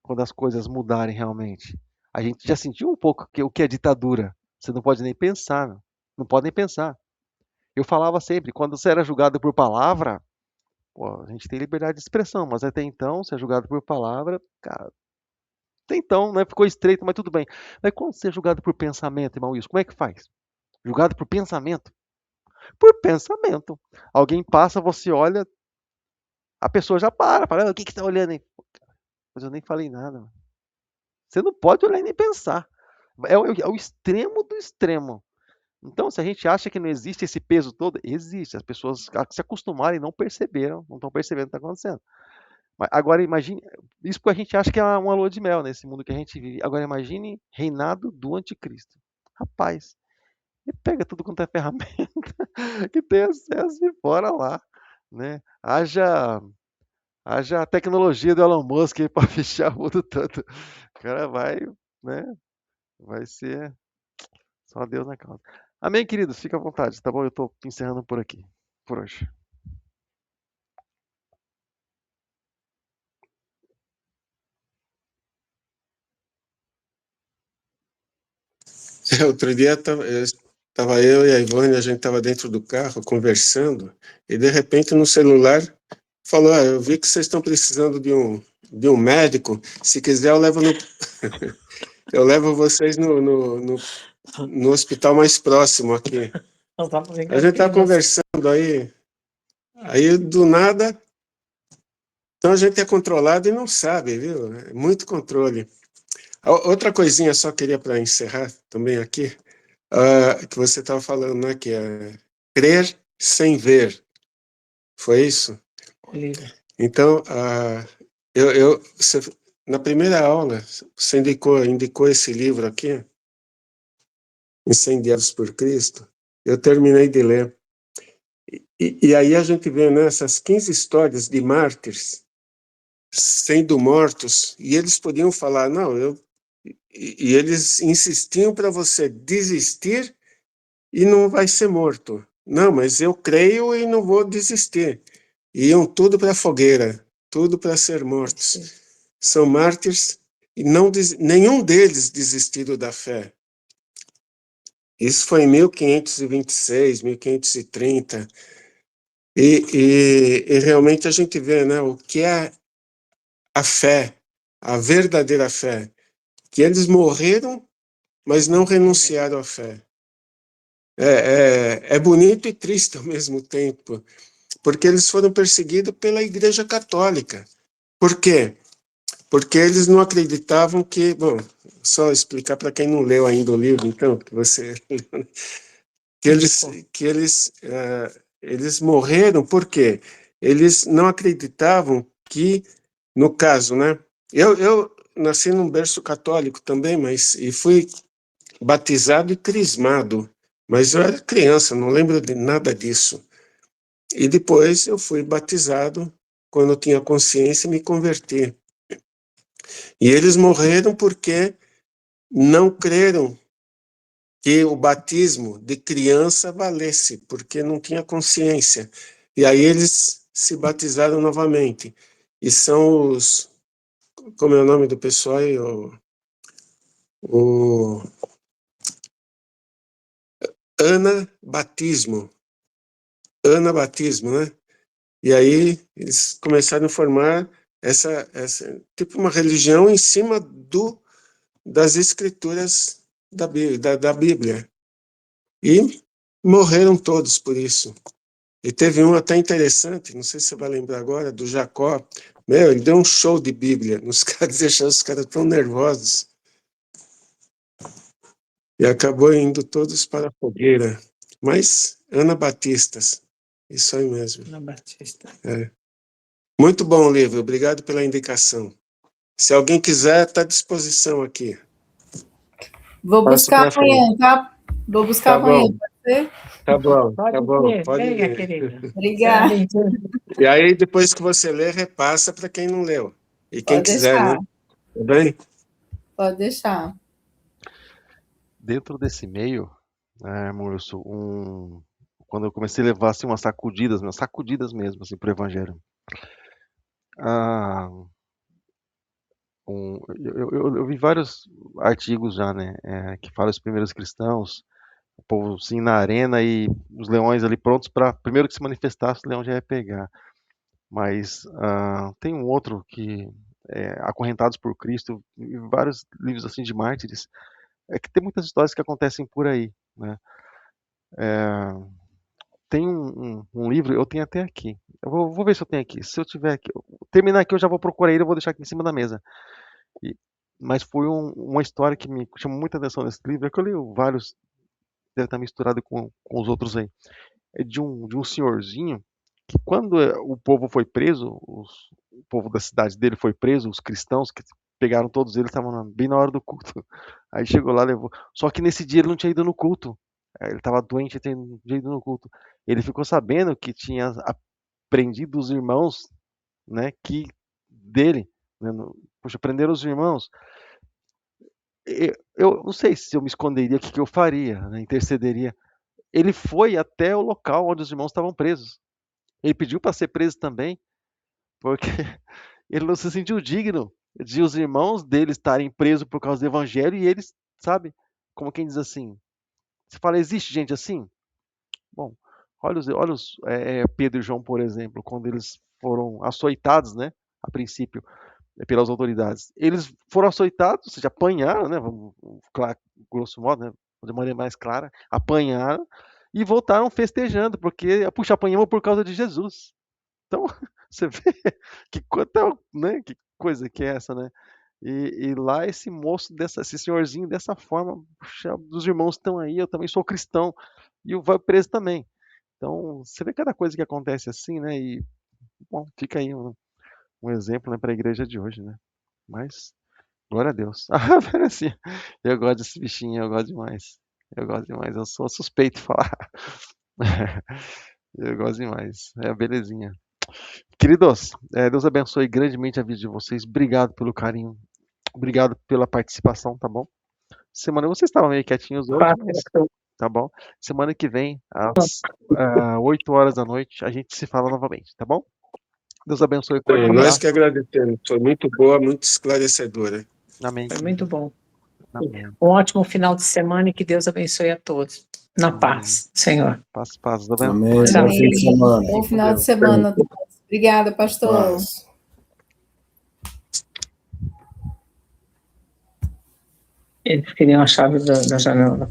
Quando as coisas mudarem realmente? A gente já sentiu um pouco o que é ditadura. Você não pode nem pensar, não pode nem pensar. Eu falava sempre, quando você era julgado por palavra, pô, a gente tem liberdade de expressão, mas até então, você é julgado por palavra, cara, até então, né, ficou estreito, mas tudo bem. Mas quando você é julgado por pensamento, irmão Wilson, como é que faz? Julgado por pensamento? Por pensamento. Alguém passa, você olha, a pessoa já fala, o que que tá olhando aí? Mas eu nem falei nada. Mano. Você não pode olhar e nem pensar. É o extremo do extremo. Então, se a gente acha que não existe esse peso todo, existe. As pessoas se acostumaram e não perceberam, não estão percebendo o que está acontecendo. Mas agora imagine, isso porque a gente acha que é uma lua de mel nesse mundo que a gente vive. Agora imagine reinado do anticristo. Rapaz, ele pega tudo quanto é ferramenta que tem acesso e bora lá. Né? Haja tecnologia do Elon Musk para fechar o mundo todo. O cara vai, né? Vai ser só Deus na causa. Amém, queridos? Fica à vontade, tá bom? Eu estou encerrando por aqui, por hoje. Outro dia estava eu e a Ivone, a gente estava dentro do carro conversando, e de repente no celular falou: eu vi que vocês estão precisando de um médico, se quiser eu levo eu levo vocês no hospital mais próximo aqui. A gente está conversando aí do nada, então a gente é controlado e não sabe, viu? É muito controle. Outra coisinha só queria para encerrar também aqui, que você estava falando, né, que é crer sem ver. Foi isso? Olívio. Então, na primeira aula, você indicou esse livro aqui, Incendiados por Cristo. Eu terminei de ler. E aí a gente vê, né, essas 15 histórias de mártires sendo mortos, e eles podiam falar, não, e eles insistiam para você desistir e não vai ser morto. Não, mas eu creio e não vou desistir. Iam tudo para a fogueira, tudo para ser mortos. São mártires e nenhum deles desistiu da fé. Isso foi em 1526, 1530. E realmente a gente vê, né, o que é a fé, a verdadeira fé, que eles morreram, mas não renunciaram à fé. É bonito e triste ao mesmo tempo, porque eles foram perseguidos pela Igreja Católica. Por quê? Porque eles não acreditavam que... Bom, só explicar para quem não leu ainda o livro, então, que você... eles morreram porque eles não acreditavam que, no caso, né? Eu nasci num berço católico também, e fui batizado e crismado, mas eu era criança, não lembro de nada disso. E depois eu fui batizado quando eu tinha consciência e me converti. E eles morreram porque não creram que o batismo de criança valesse, porque não tinha consciência. E aí eles se batizaram novamente. E são os... Como é o nome do pessoal aí? O Anabatismo. Anabatismo, né? E aí eles começaram a formar essa tipo uma religião em cima das escrituras da Bíblia. E morreram todos por isso. E teve um até interessante, não sei se você vai lembrar agora, do Jacó. Meu, ele deu um show de Bíblia nos caras, deixando os caras tão nervosos. E acabou indo todos para a fogueira. Mas anabatistas, isso aí mesmo. Anabatista. Muito bom o livro, obrigado pela indicação. Se alguém quiser, está à disposição aqui. Vou buscar amanhã, tá? Vou buscar amanhã, pode ser? Tá bom, Pode pode venha, ler. querida. Obrigada. E aí, depois que você ler, repassa para quem não leu. E quem Pode quiser, deixar. né? Tá bem? Pode deixar. Dentro desse meio, Maurício, quando eu comecei a levar assim, umas sacudidas mesmo assim, para o Evangelho. Ah, eu vi vários artigos já, né, que falam os primeiros cristãos, o povo sim na arena e os leões ali prontos para primeiro que se manifestasse, o leão já ia pegar. Mas tem um outro que Acorrentados por Cristo, e vários livros assim de mártires, que tem muitas histórias que acontecem por aí, né? Tem um livro, eu tenho até aqui. Eu vou ver se eu tenho aqui. Se eu tiver aqui, terminar aqui, eu já vou procurar ele, eu vou deixar aqui em cima da mesa. E- mas foi uma história que me chamou muita atenção nesse livro, é que eu li vários, deve estar misturado com os outros aí. É de um senhorzinho que quando o povo foi preso, o povo da cidade dele foi preso, os cristãos que pegaram todos eles, estavam bem na hora do culto. Aí chegou lá, levou. Só que nesse dia ele não tinha ido no culto. Ele estava doente, não tinha ido no culto. Ele ficou sabendo que tinha prendido os irmãos, né, que dele, né, puxa, prenderam os irmãos. Eu não sei se eu me esconderia, o que eu faria, né, intercederia. Ele foi até o local onde os irmãos estavam presos. Ele pediu para ser preso também, porque ele não se sentiu digno de os irmãos dele estarem presos por causa do evangelho e eles, sabe, como quem diz assim. Você fala, existe gente assim? Bom, olha os Pedro e João, por exemplo, quando eles foram açoitados, né, a princípio, pelas autoridades. Eles foram açoitados, ou seja, apanharam, né, vamos, grosso modo, né, de maneira mais clara, apanharam e voltaram festejando, porque, puxa, apanhamos por causa de Jesus. Então, você vê que coisa que é essa, né? E lá esse moço, esse senhorzinho dessa forma, puxa, dos irmãos estão aí, eu também sou cristão, e vai preso também. Então, você vê cada coisa que acontece assim, né? E, bom, fica aí um exemplo, né, para a igreja de hoje, né? Mas, glória a Deus. Assim, eu gosto desse bichinho, eu gosto demais. Eu gosto demais, eu sou suspeito de falar. Eu gosto demais. É a belezinha. Queridos, Deus abençoe grandemente a vida de vocês. Obrigado pelo carinho. Obrigado pela participação, tá bom? Semana vocês estavam meio quietinhos hoje, mas tá bom. Semana que vem, às 8 horas da noite, a gente se fala novamente, tá bom? Deus abençoe. Então, nós que agradecemos. Foi muito boa, muito esclarecedora. Amém. Foi muito bom. Amém. Um ótimo final de semana e que Deus abençoe a todos. Na paz, Senhor. Paz, paz. Deus Amém. abençoe. Bom fim de semana. Bom final de semana a todos. Obrigada, pastor. Paz. Eles queriam a chave da janela.